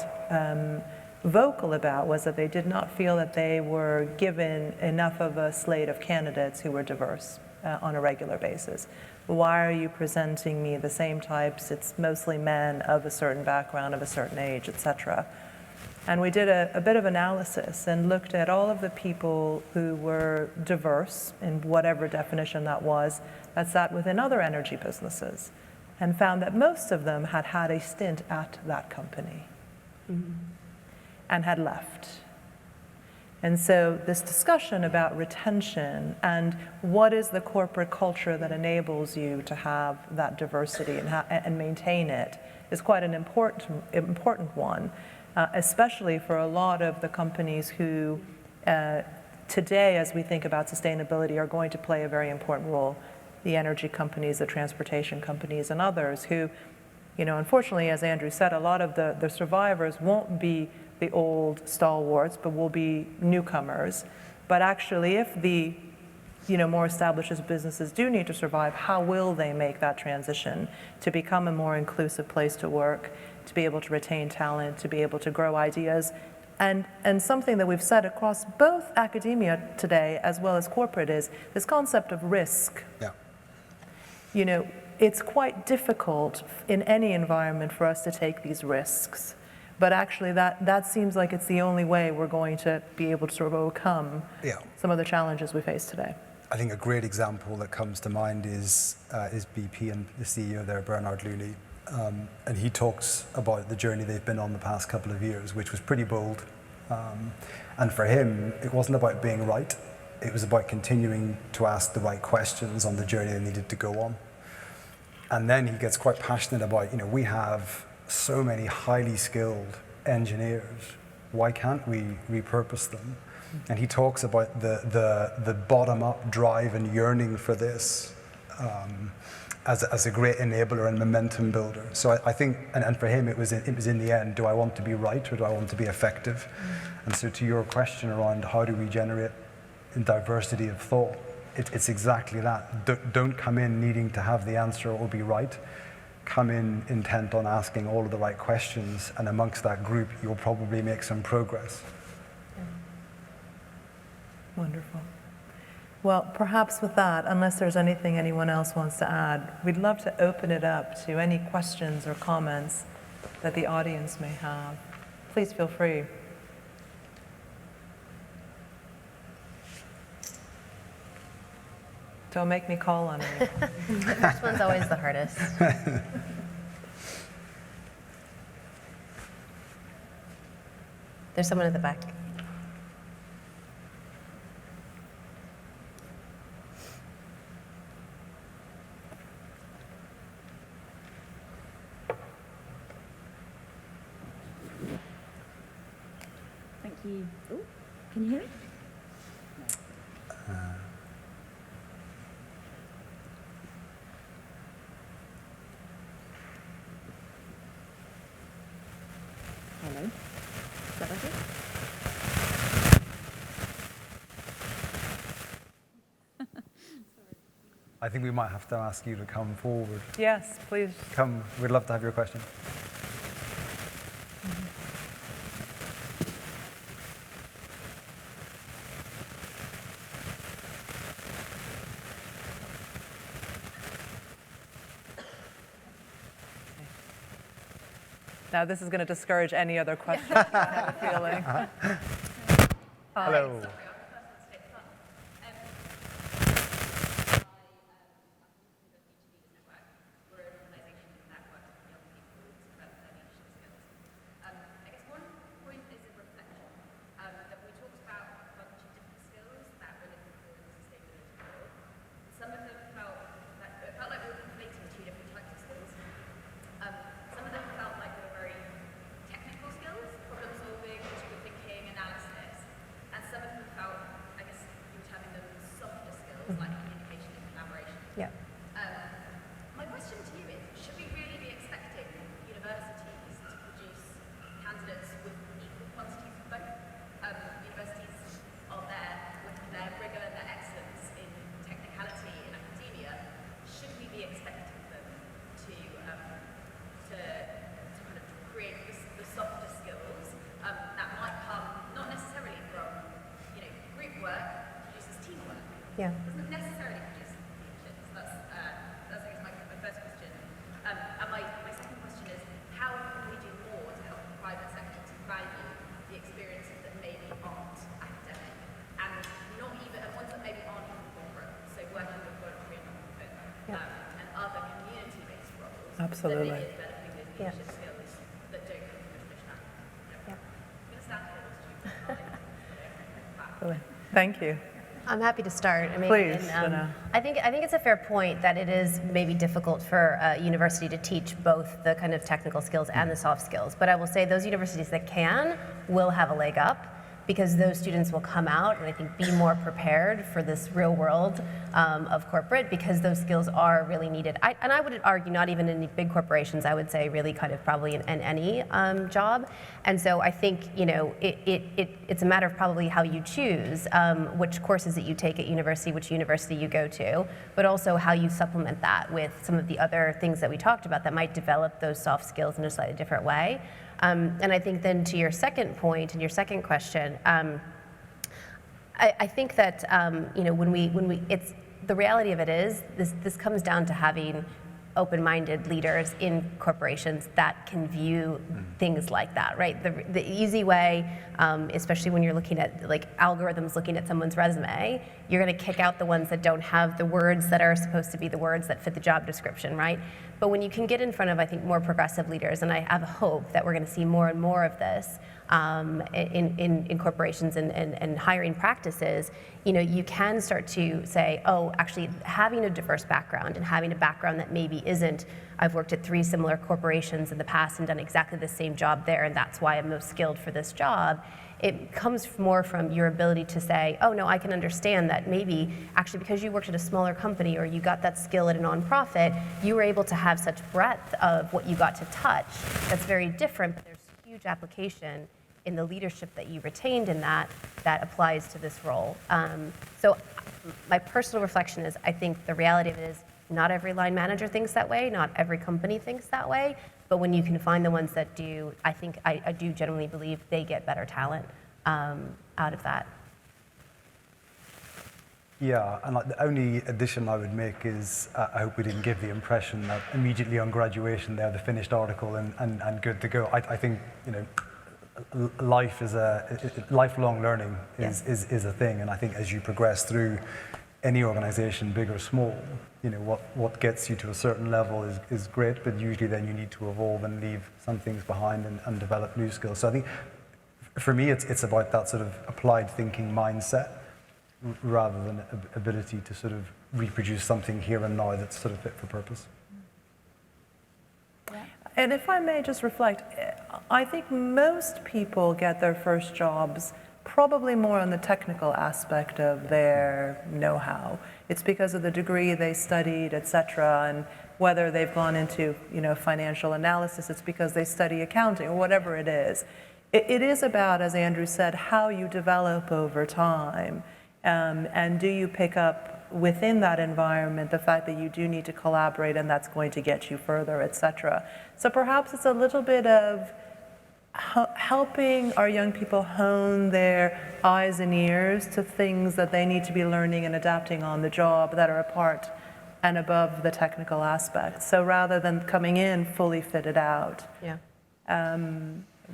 vocal about was that they did not feel that they were given enough of a slate of candidates who were diverse on a regular basis. Why are you presenting me the same types? It's mostly men of a certain background, of a certain age, etc. And we did a bit of analysis and looked at all of the people who were diverse, in whatever definition that was, that sat within other energy businesses, and found that most of them had had a stint at that company and had left. And so this discussion about retention and what is the corporate culture that enables you to have that diversity and maintain it is quite an important one. Especially for a lot of the companies who today, as we think about sustainability, are going to play a very important role. The energy companies, the transportation companies, and others who, unfortunately, as Andrew said, a lot of the survivors won't be the old stalwarts, but will be newcomers. But actually, if the more established businesses do need to survive, how will they make that transition to become a more inclusive place to work, to be able to retain talent, to be able to grow ideas? And something that we've said across both academia today as well as corporate is this concept of risk. Yeah. It's quite difficult in any environment for us to take these risks. But actually that seems like it's the only way we're going to be able to sort of overcome some of the challenges we face today. I think a great example that comes to mind is BP and the CEO there, Bernard Looney. And he talks about the journey they've been on the past couple of years, which was pretty bold. And for him, it wasn't about being right. It was about continuing to ask the right questions on the journey they needed to go on. And then he gets quite passionate about, we have so many highly skilled engineers. Why can't we repurpose them? And he talks about the bottom-up drive and yearning for this as a great enabler and momentum builder. So I think, and for him, it was in the end, do I want to be right or do I want to be effective? And so to your question around how do we generate diversity of thought, it's exactly that. Don't come in needing to have the answer or be right. Come in intent on asking all of the right questions, and amongst that group, you'll probably make some progress. Wonderful. Well, perhaps with that, unless there's anything anyone else wants to add, we'd love to open it up to any questions or comments that the audience may have. Please feel free. Don't make me call on you. The first one's always the hardest. There's someone at the back. Thank you. Oh, can you hear me? Hello. Is that okay? I think we might have to ask you to come forward. Yes, please. Come, we'd love to have your question. Now, this is going to discourage any other questions, I have a feeling. Hello. Yeah. Doesn't necessarily produce leadership. So that's I guess my first question. And my second question is, how can we do more to help the private sector to value the experiences that maybe aren't academic, and not even, and ones that maybe aren't even corporate, so working with voluntary and non-profit, and other community-based roles. Absolutely. That maybe are developing those leadership skills that don't come from the traditional academic. I'm going to stand for this. Thank you. I'm happy to start. I mean, Please, and, Janelle. I think it's a fair point that it is maybe difficult for a university to teach both the kind of technical skills and the soft skills. But I will say those universities that can will have a leg up, because those students will come out and I think be more prepared for this real world of corporate, because those skills are really needed. And I would argue not even in big corporations, I would say really kind of probably in any job. And so I think, you know, it's a matter of probably how you choose which courses that you take at university, which university you go to, but also how you supplement that with some of the other things that we talked about that might develop those soft skills in a slightly different way. And I think then to your second point and your second question, I think that you know, when we it's the reality of it is this comes down to having open-minded leaders in corporations that can view things like that, right? The easy way, especially when you're looking at like algorithms looking at someone's resume, you're going to kick out the ones that don't have the words that are supposed to be the words that fit the job description, right? But when you can get in front of, I think, more progressive leaders, and I have hope that we're going to see more and more of this in corporations and hiring practices, you know, you can start to say, oh, actually having a diverse background and having a background that maybe isn't, I've worked at 3 similar corporations in the past and done exactly the same job there, and that's why I'm most skilled for this job. It comes more from your ability to say, oh no, I can understand that maybe actually because you worked at a smaller company or you got that skill at a nonprofit, you were able to have such breadth of what you got to touch that's very different, but there's huge application in the leadership that you retained in that applies to this role. So my personal reflection is, I think the reality of it is not every line manager thinks that way, not every company thinks that way, but when you can find the ones that do, I think I do genuinely believe they get better talent out of that. Yeah, and like the only addition I would make is I hope we didn't give the impression that immediately on graduation they're the finished article and good to go. I think, you know, lifelong learning is a thing, and I think as you progress through any organization, big or small, you know, what gets you to a certain level is great, but usually then you need to evolve and leave some things behind and develop new skills. So I think for me it's about that sort of applied thinking mindset rather than ability to sort of reproduce something here and now that's sort of fit for purpose. And if I may just reflect, I think most people get their first jobs probably more on the technical aspect of their know-how. It's because of the degree they studied, et cetera, and whether they've gone into, you know, financial analysis, it's because they study accounting or whatever it is. It is about, as Andrew said, how you develop over time, and do you pick up within that environment the fact that you do need to collaborate and that's going to get you further, et cetera. So perhaps it's a little bit of helping our young people hone their eyes and ears to things that they need to be learning and adapting on the job that are apart and above the technical aspects. So rather than coming in fully fitted out. Yeah.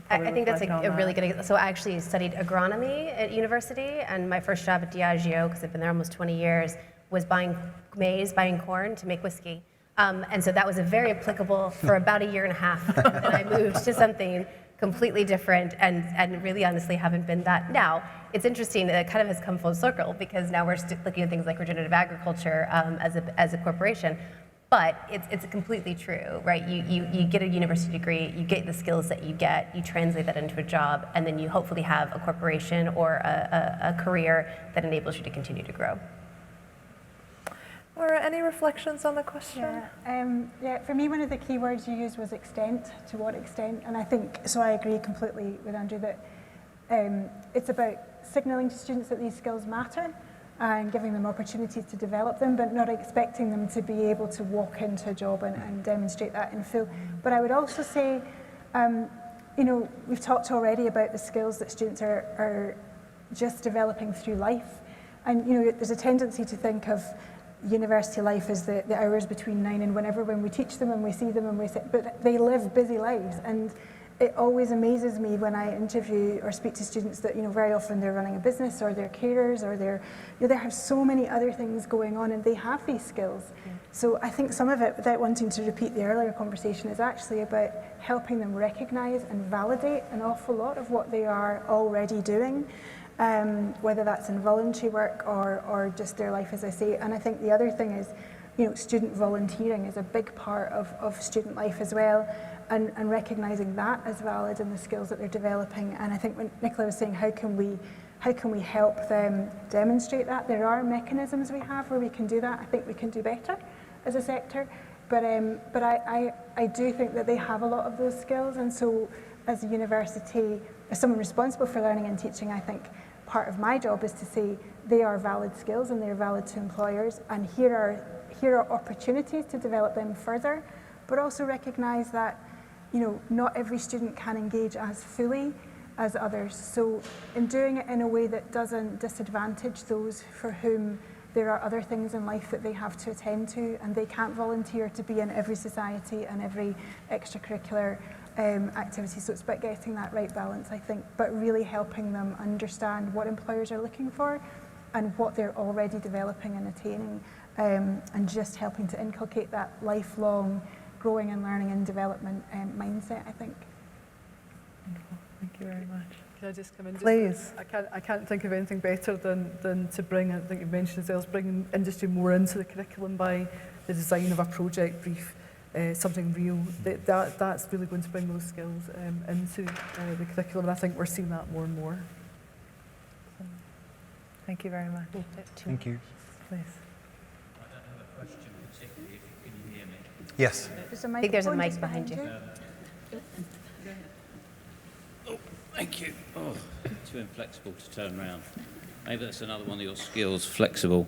I think that's a really good. So I actually studied agronomy at university, and my first job at Diageo, because I've been there almost 20 years, was buying maize, buying corn to make whiskey. And so that was a very applicable for about a year and a half. And then I moved to something completely different, and really honestly haven't been that. Now, it's interesting that it kind of has come full circle, because now we're looking at things like regenerative agriculture as a corporation. But it's completely true, right? You get a university degree, you get the skills that you get, you translate that into a job, and then you hopefully have a corporation or a career that enables you to continue to grow. Laura, any reflections on the question? Yeah, for me, one of the key words you used was extent, to what extent, and I think, so I agree completely with Andrew that it's about signalling to students that these skills matter, and giving them opportunities to develop them, but not expecting them to be able to walk into a job and demonstrate that in full. But I would also say, you know, we've talked already about the skills that students are just developing through life. And there's a tendency to think of university life as the hours between 9 and whenever, when we teach them and we see them and but they live busy lives. And it always amazes me when I interview or speak to students that, very often they're running a business or they're carers or they have so many other things going on and they have these skills. So I think some of it, without wanting to repeat the earlier conversation, is actually about helping them recognise and validate an awful lot of what they are already doing, whether that's in voluntary work or just their life, as I say. And I think the other thing is, student volunteering is a big part of student life as well. And recognising that as valid in the skills that they're developing. And I think when Nicola was saying, how can we help them demonstrate that? There are mechanisms we have where we can do that. I think we can do better as a sector. But I do think that they have a lot of those skills. And so as a university, as someone responsible for learning and teaching, I think part of my job is to say they are valid skills and they're valid to employers. And here are opportunities to develop them further, but also recognise that not every student can engage as fully as others. So in doing it in a way that doesn't disadvantage those for whom there are other things in life that they have to attend to and they can't volunteer to be in every society and every extracurricular activity. So it's about getting that right balance, I think, but really helping them understand what employers are looking for and what they're already developing and attaining, and just helping to inculcate that lifelong growing and learning and development mindset, I think. Wonderful. Thank you very much. Can I just come in? Please. I can't think of anything better than to bring, I think you've mentioned as well, bringing industry more into the curriculum by the design of a project brief, something real. That's really going to bring those skills into the curriculum, and I think we're seeing that more and more. Thank you very much. Thank you. Please. Yes. I think there's a mic behind you. Oh, thank you. Oh, too inflexible to turn around. Maybe that's another one of your skills, flexible.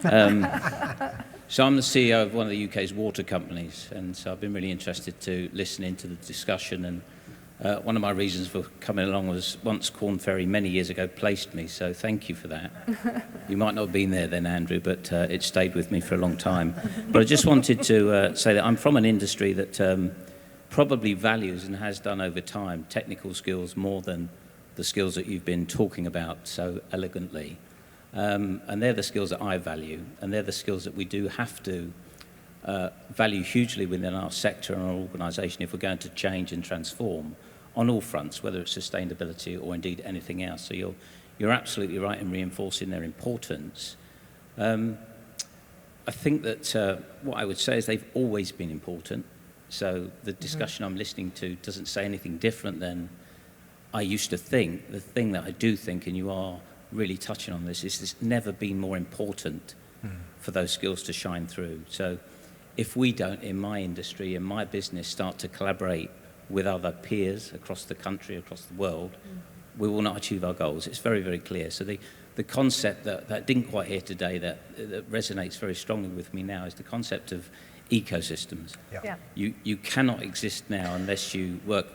So I'm the CEO of one of the UK's water companies, and so I've been really interested to listen into the discussion. And one of my reasons for coming along was once Corn Ferry many years ago placed me, so thank you for that. You might not have been there then, Andrew, but it stayed with me for a long time. But I just wanted to say that I'm from an industry that probably values and has done over time technical skills more than the skills that you've been talking about so elegantly. And they're the skills that I value, and they're the skills that we do have to value hugely within our sector and our organisation if we're going to change and transform on all fronts, whether it's sustainability or indeed anything else. So you're absolutely right in reinforcing their importance. I think that what I would say is they've always been important. So the discussion I'm listening to doesn't say anything different than I used to think. The thing that I do think, and you are really touching on this, is it's never been more important for those skills to shine through. So if we don't, in my industry, in my business, start to collaborate with other peers across the country, across the world, we will not achieve our goals. It's very, very clear. So the concept that didn't quite hear today that resonates very strongly with me now is the concept of ecosystems. Yeah. You cannot exist now unless you work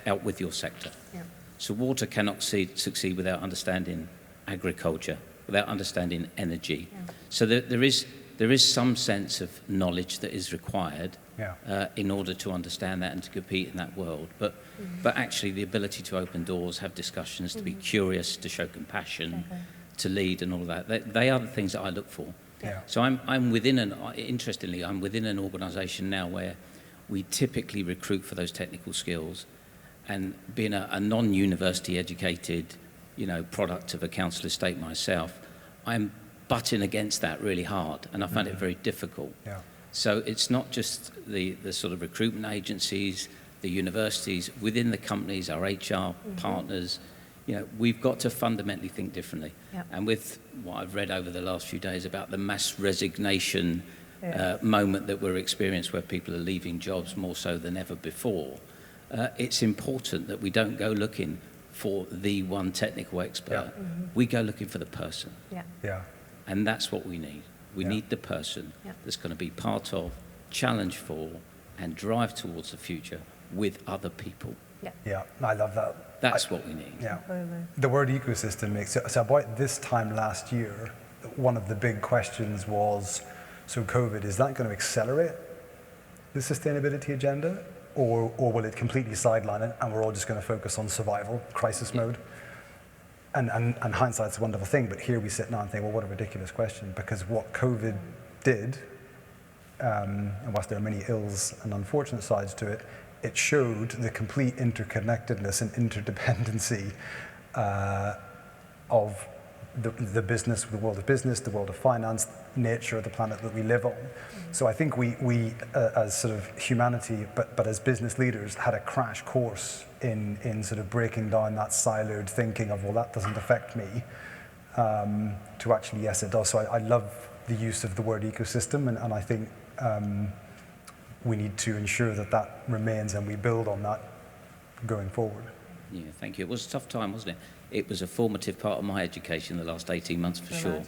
out with your sector. Yeah. So water cannot succeed without understanding agriculture, without understanding energy. Yeah. So there is some sense of knowledge that is required in order to understand that and to compete in that world. But actually the ability to open doors, have discussions, to be curious, to show compassion, to lead and all of that, they are the things that I look for. Yeah. So I'm within an organisation now where we typically recruit for those technical skills, and being a non-university educated, product of a council estate myself, I'm butting against that really hard, and I find it very difficult. Yeah. So it's not just the sort of recruitment agencies, the universities, within the companies, our HR partners, we've got to fundamentally think differently. Yep. And with what I've read over the last few days about the mass resignation moment that we're experiencing, where people are leaving jobs more so than ever before, it's important that we don't go looking for the one technical expert. We go looking for the person. Yeah. And that's what we need. We need the person that's going to be part of, challenge for, and drive towards the future with other people. Yeah, I love that. That's what we need. Yeah. Completely. The word ecosystem makes it. So about this time last year, one of the big questions was, so COVID, is that going to accelerate the sustainability agenda, or will it completely sideline it and we're all just going to focus on survival, crisis mode? And hindsight's a wonderful thing, but here we sit now and think, well, what a ridiculous question, because what COVID did, and whilst there are many ills and unfortunate sides to it, it showed the complete interconnectedness and interdependency of the business, the world of business, the world of finance, nature of the planet that we live on. So I think we as sort of humanity, but as business leaders, had a crash course in sort of breaking down that siloed thinking of, well, that doesn't affect me, to actually, yes, it does. So I love the use of the word ecosystem, and I think we need to ensure that that remains and we build on that going forward. Yeah, thank you. It was a tough time, wasn't it? It was a formative part of my education the last 18 months for sure.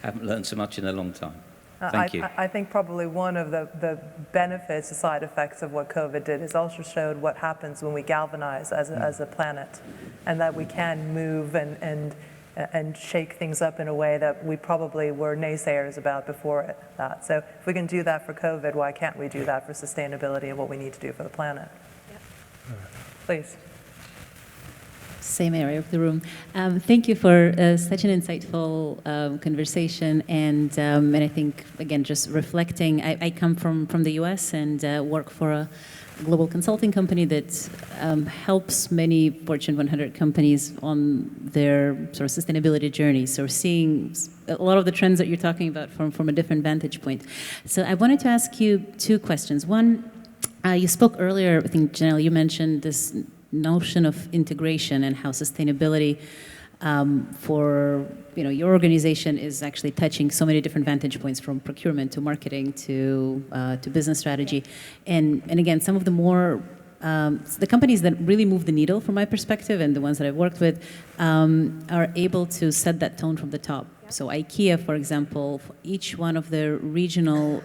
Haven't learned so much in a long time. Thank you. I think probably one of the benefits, the side effects of what COVID did is also showed what happens when we galvanize as a planet, and that we can move and shake things up in a way that we probably were naysayers about before that. So if we can do that for COVID, why can't we do that for sustainability and what we need to do for the planet? Yep. Please. Same area of the room. Thank you for such an insightful conversation, and I think, again, just reflecting, I come from the US and work for a global consulting company that helps many Fortune 100 companies on their sort of sustainability journey. So we're seeing a lot of the trends that you're talking about from a different vantage point. So I wanted to ask you two questions. One, you spoke earlier, I think, Janelle, you mentioned this notion of integration and how sustainability for your organization is actually touching so many different vantage points, from procurement to marketing to business strategy, and again, some of the more the companies that really move the needle from my perspective, and the ones that I've worked with, are able to set that tone from the top. So IKEA, for example, each one of their regional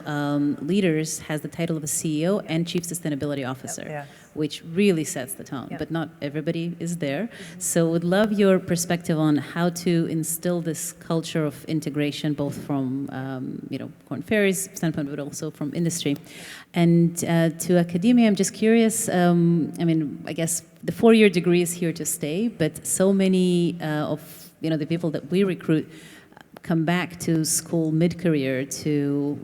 leaders has the title of a CEO and Chief Sustainability Officer, which really sets the tone, but not everybody is there. So would love your perspective on how to instill this culture of integration, both from Korn Ferry's standpoint, but also from industry. And to academia, I'm just curious, I guess the 4-year degree is here to stay, but so many of the people that we recruit come back to school mid-career to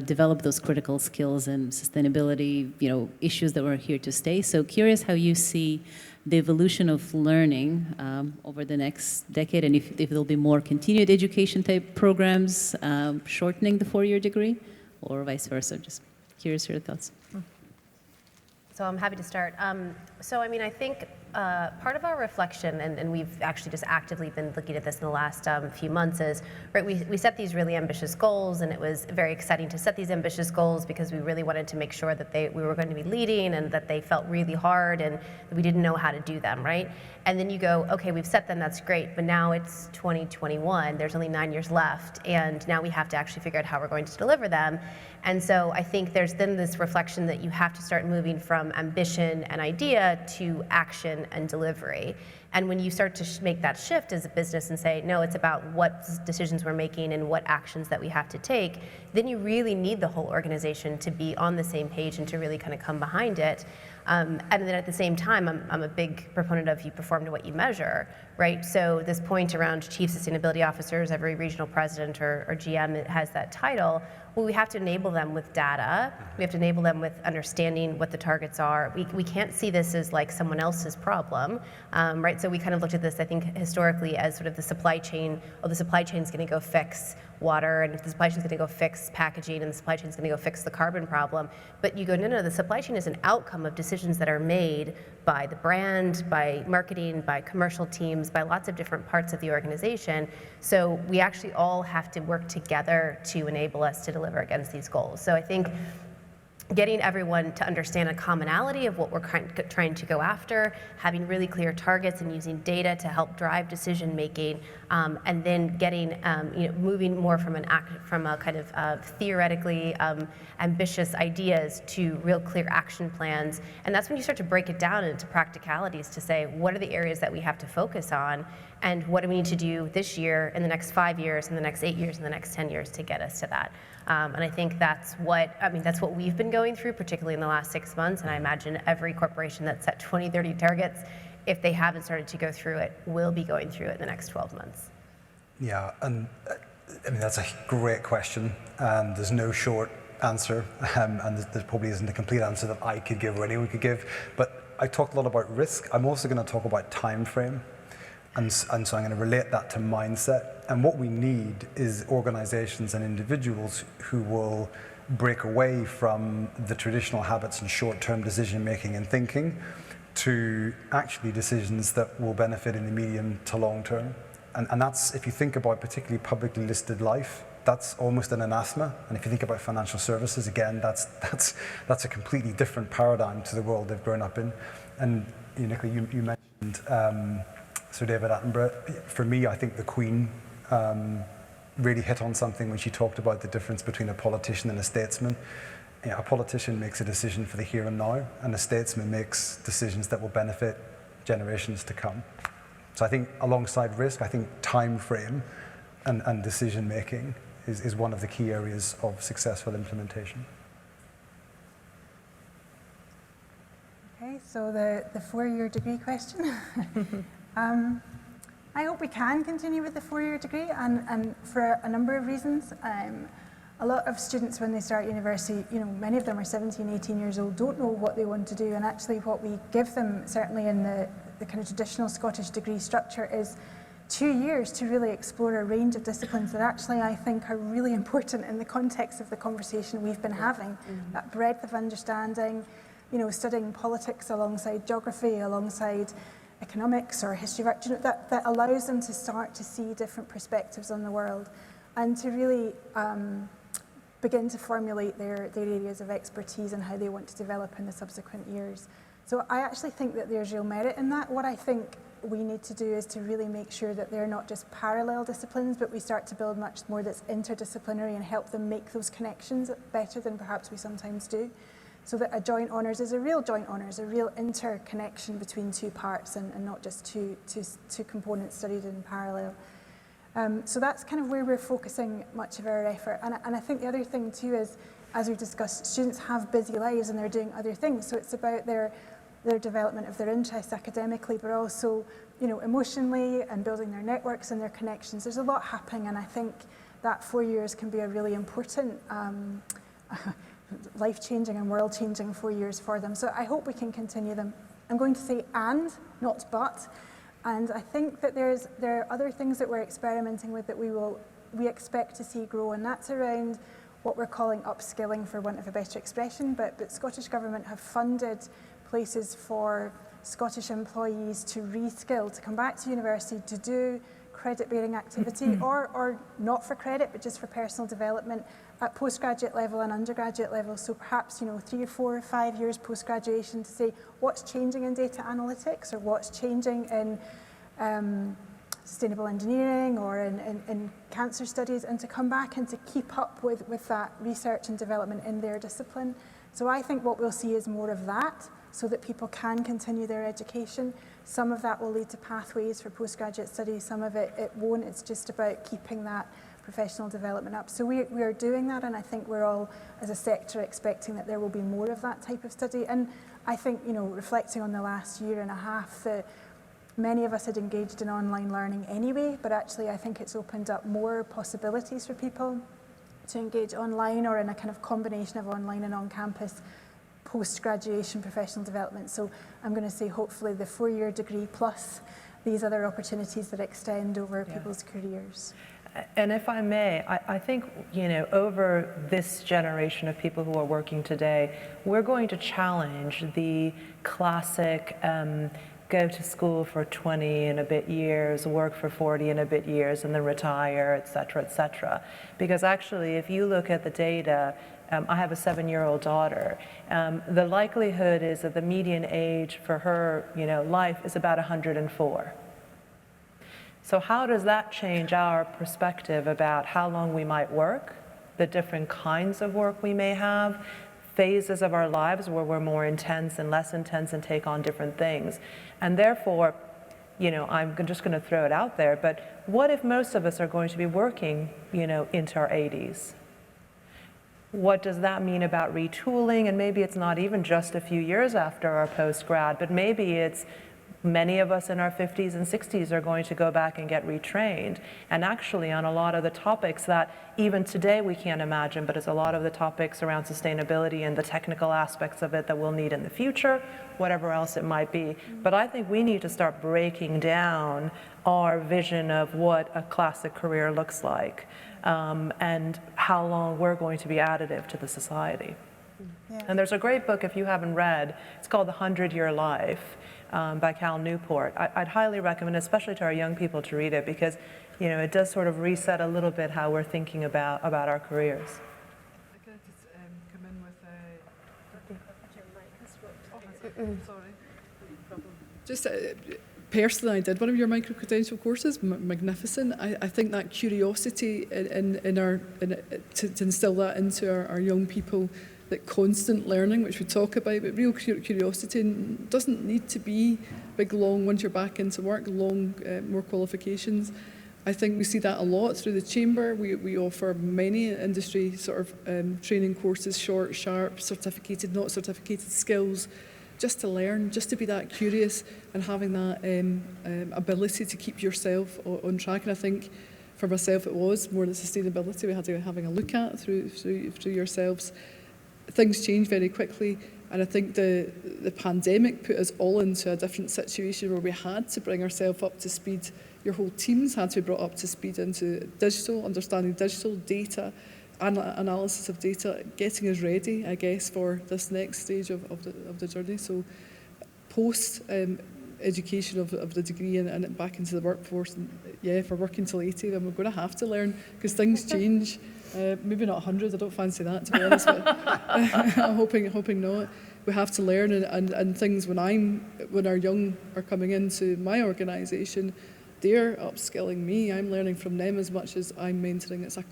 develop those critical skills and sustainability, issues that were here to stay. So curious how you see the evolution of learning over the next decade, and if there'll be more continued education type programs shortening the 4-year degree, or vice versa. Just curious your thoughts. So I'm happy to start. I think part of our reflection, and we've actually just actively been looking at this in the last few months, is, right, we set these really ambitious goals, and it was very exciting to set these ambitious goals because we really wanted to make sure that we were going to be leading and that they felt really hard and that we didn't know how to do them, right? And then you go, okay, we've set them, that's great, but now it's 2021, there's only 9 years left, and now we have to actually figure out how we're going to deliver them. And so I think there's then this reflection that you have to start moving from ambition and idea to action and delivery. And when you start to make that shift as a business and say, no, it's about what decisions we're making and what actions that we have to take, then you really need the whole organization to be on the same page and to really kind of come behind it. And then at the same time, I'm a big proponent of you perform to what you measure, right? So this point around chief sustainability officers, every regional president or GM has that title. Well, we have to enable them with data. We have to enable them with understanding what the targets are. We can't see this as like someone else's problem, right? So we kind of looked at this, I think, historically as sort of the supply chain. Oh, the supply chain's going to go fix water, and the supply chain's going to go fix packaging, and the supply chain's going to go fix the carbon problem. But you go, no, the supply chain is an outcome of decisions that are made by the brand, by marketing, by commercial teams, by lots of different parts of the organization. So we actually all have to work together to enable us to deliver against these goals. So I think getting everyone to understand a commonality of what we're trying to go after, having really clear targets and using data to help drive decision making, and then getting, moving more from a kind of theoretically ambitious ideas to real clear action plans. And that's when you start to break it down into practicalities to say, what are the areas that we have to focus on, and what do we need to do this year, in the next 5 years, in the next 8 years, in the next 10 years to get us to that. And I think that's what we've been going through, particularly in the last 6 months. And I imagine every corporation that set 2030 targets, if they haven't started to go through it, will be going through it in the next 12 months. Yeah, and that's a great question, and there's no short answer, and there probably isn't a complete answer that I could give or anyone could give. But I talked a lot about risk. I'm also going to talk about time frame. And so I'm going to relate that to mindset. And what we need is organizations and individuals who will break away from the traditional habits and short-term decision-making and thinking to actually decisions that will benefit in the medium to long term. And that's, if you think about particularly publicly listed life, that's almost an anathema. And if you think about financial services, again, that's a completely different paradigm to the world they've grown up in. And Nicola, you mentioned Sir David Attenborough. For me, I think the Queen really hit on something when she talked about the difference between a politician and a statesman. You know, a politician makes a decision for the here and now, and a statesman makes decisions that will benefit generations to come. So I think alongside risk, I think time frame and decision making is one of the key areas of successful implementation. Okay, so the 4-year degree question. I hope we can continue with the 4-year degree, and for a number of reasons. A lot of students, when they start university, many of them are 17, 18 years old, don't know what they want to do, and actually what we give them, certainly in the kind of traditional Scottish degree structure, is 2 years to really explore a range of disciplines that actually I think are really important in the context of the conversation we've been having. Mm-hmm. That breadth of understanding, studying politics alongside geography, alongside economics or history of art, that allows them to start to see different perspectives on the world and to really begin to formulate their areas of expertise and how they want to develop in the subsequent years. So I actually think that there's real merit in that. What I think we need to do is to really make sure that they're not just parallel disciplines, but we start to build much more that's interdisciplinary and help them make those connections better than perhaps we sometimes do. So that a joint honours is a real joint honours, a real interconnection between two parts and not just two components studied in parallel. So that's kind of where we're focusing much of our effort. And I think the other thing too is, as we've discussed, students have busy lives and they're doing other things. So it's about their development of their interests academically, but also, emotionally, and building their networks and their connections. There's a lot happening, and I think that 4 years can be a really important life-changing and world-changing 4 years for them. So I hope we can continue them. I'm going to say and, not but. And I think that there are other things that we're experimenting with that we expect to see grow, and that's around what we're calling upskilling, for want of a better expression. But Scottish Government have funded places for Scottish employees to reskill, to come back to university, to do credit-bearing activity, or not for credit, but just for personal development at postgraduate level and undergraduate level. So perhaps 3 or 4 or 5 years post-graduation to say what's changing in data analytics, or what's changing in sustainable engineering or in cancer studies, and to come back and to keep up with that research and development in their discipline. So I think what we'll see is more of that, so that people can continue their education. Some of that will lead to pathways for postgraduate studies, some of it won't. It's just about keeping that professional development up. So we are doing that, and I think we're all, as a sector, expecting that there will be more of that type of study. And I think, reflecting on the last year and a half, that many of us had engaged in online learning anyway, but actually I think it's opened up more possibilities for people to engage online or in a kind of combination of online and on-campus post-graduation professional development. So I'm going to say hopefully the 4-year degree plus these other opportunities that extend over people's careers. And if I may, I think, over this generation of people who are working today, we're going to challenge the classic go to school for 20 and a bit years, work for 40 and a bit years, and then retire, et cetera, et cetera. Because actually, if you look at the data, I have a 7-year-old daughter. The likelihood is that the median age for her, life is about 104. So how does that change our perspective about how long we might work, the different kinds of work we may have, phases of our lives where we're more intense and less intense and take on different things? And therefore, I'm just going to throw it out there, but what if most of us are going to be working, into our 80s? What does that mean about retooling? And maybe it's not even just a few years after our post-grad, but maybe it's many of us in our 50s and 60s are going to go back and get retrained. And actually on a lot of the topics that even today we can't imagine, but it's a lot of the topics around sustainability and the technical aspects of it that we'll need in the future, whatever else it might be. But I think we need to start breaking down our vision of what a classic career looks like, and how long we're going to be additive to the society. Yeah. And there's a great book, if you haven't read, it's called The 100-Year Life, by Cal Newport. I'd highly recommend, especially to our young people, to read it, because it does sort of reset a little bit how we're thinking about our careers. I could just come in with sorry. Just personally, I did one of your micro-credential courses, magnificent. I think that curiosity to instill that into our young people, that constant learning, which we talk about, but real curiosity doesn't need to be big, long, once you're back into work, long, more qualifications. I think we see that a lot through the chamber. We offer many industry sort of training courses, short, sharp, certificated, not certificated skills, just to learn, just to be that curious and having that ability to keep yourself on track. And I think for myself it was more the sustainability we had to be having a look at through yourselves. Things change very quickly, and I think the pandemic put us all into a different situation where we had to bring ourselves up to speed. Your whole teams had to be brought up to speed into digital, understanding digital data, analysis of data, getting us ready, I guess, for this next stage of the journey. So post education of the degree and back into the workforce, and if we're working till 80, then we're going to have to learn, because things change. Maybe not 100, I don't fancy that, to be honest, but I'm hoping not. We have to learn, and things when our young are coming into my organisation, they're upskilling me. I'm learning from them as much as I'm mentoring. It's a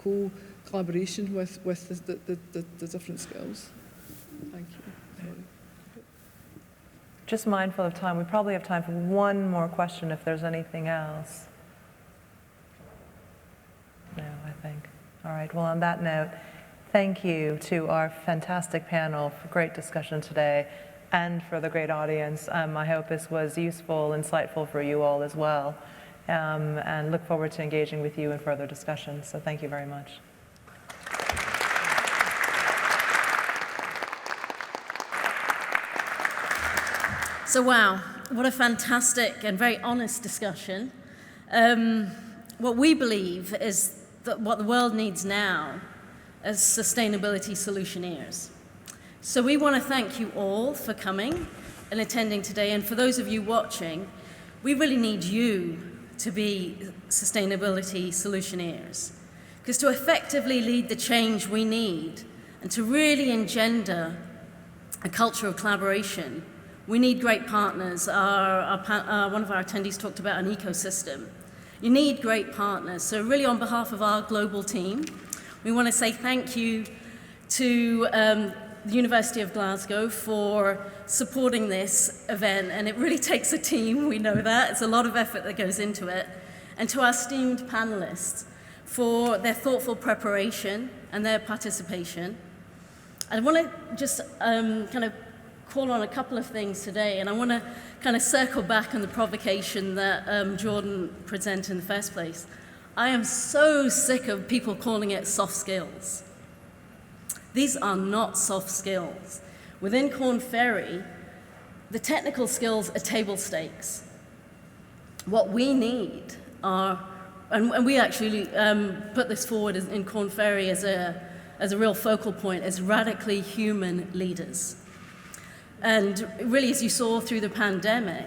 collaboration with the different skills. Thank you. Sorry. Just mindful of time, we probably have time for one more question if there's anything else. No, I think. All right, well, on that note, thank you to our fantastic panel for great discussion today, and for the great audience. I hope this was useful, insightful for you all as well, and look forward to engaging with you in further discussions. So thank you very much. So wow, what a fantastic and very honest discussion. What we believe is that what the world needs now is sustainability solutioneers. So we want to thank you all for coming and attending today, and for those of you watching, we really need you to be sustainability solutioneers, because to effectively lead the change we need and to really engender a culture of collaboration, we need great partners. One of our attendees talked about an ecosystem. You need great partners. So really, on behalf of our global team, we want to say thank you to the University of Glasgow for supporting this event. And it really takes a team, we know that. It's a lot of effort that goes into it. And to our esteemed panelists for their thoughtful preparation and their participation. I want to just kind of call on a couple of things today, and I want to kind of circle back on the provocation that Jordan presented in the first place. I am so sick of people calling it soft skills. These are not soft skills. Within Korn Ferry, the technical skills are table stakes. What we need are, and we actually put this forward in Korn Ferry as a real focal point, as radically human leaders. And really, as you saw through the pandemic,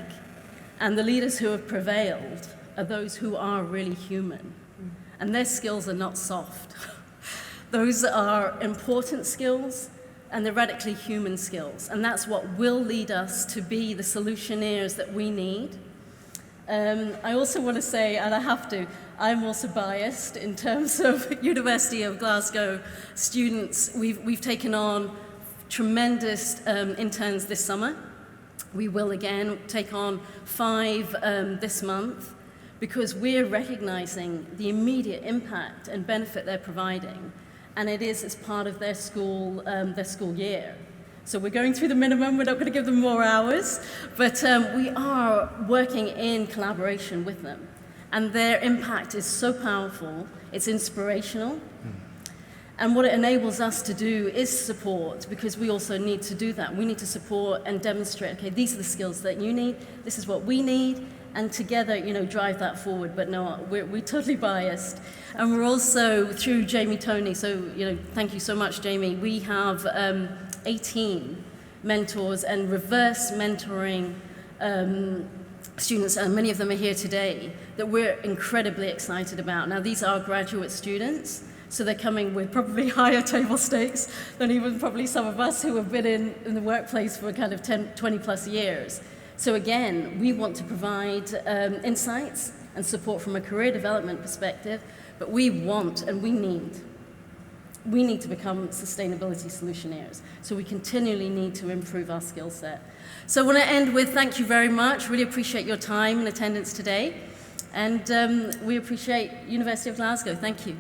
and the leaders who have prevailed are those who are really human. And their skills are not soft. Those are important skills, and they're radically human skills. And that's what will lead us to be the solutioneers that we need. I also want to say, and I have to, I'm also biased in terms of University of Glasgow students. We've taken on tremendous interns this summer. We will again take on 5 this month, because we're recognizing the immediate impact and benefit they're providing. And it is as part of their school year. So we're going through the minimum, we're not going to give them more hours, but we are working in collaboration with them. And their impact is so powerful, it's inspirational. And what it enables us to do is support, because we also need to do that. We need to support and demonstrate, okay, these are the skills that you need, this is what we need, and together, drive that forward. But no, we're totally biased. And we're also, through Jamie Toney, so, thank you so much, Jamie, we have 18 mentors and reverse mentoring students, and many of them are here today, that we're incredibly excited about. Now, these are graduate students, so they're coming with probably higher table stakes than even probably some of us who have been in the workplace for kind of 10, 20 plus years. So again, we want to provide insights and support from a career development perspective, but we want and we need to become sustainability solutioneers. So we continually need to improve our skill set. So I want to end with thank you very much. Really appreciate your time and attendance today. And we appreciate University of Glasgow. Thank you.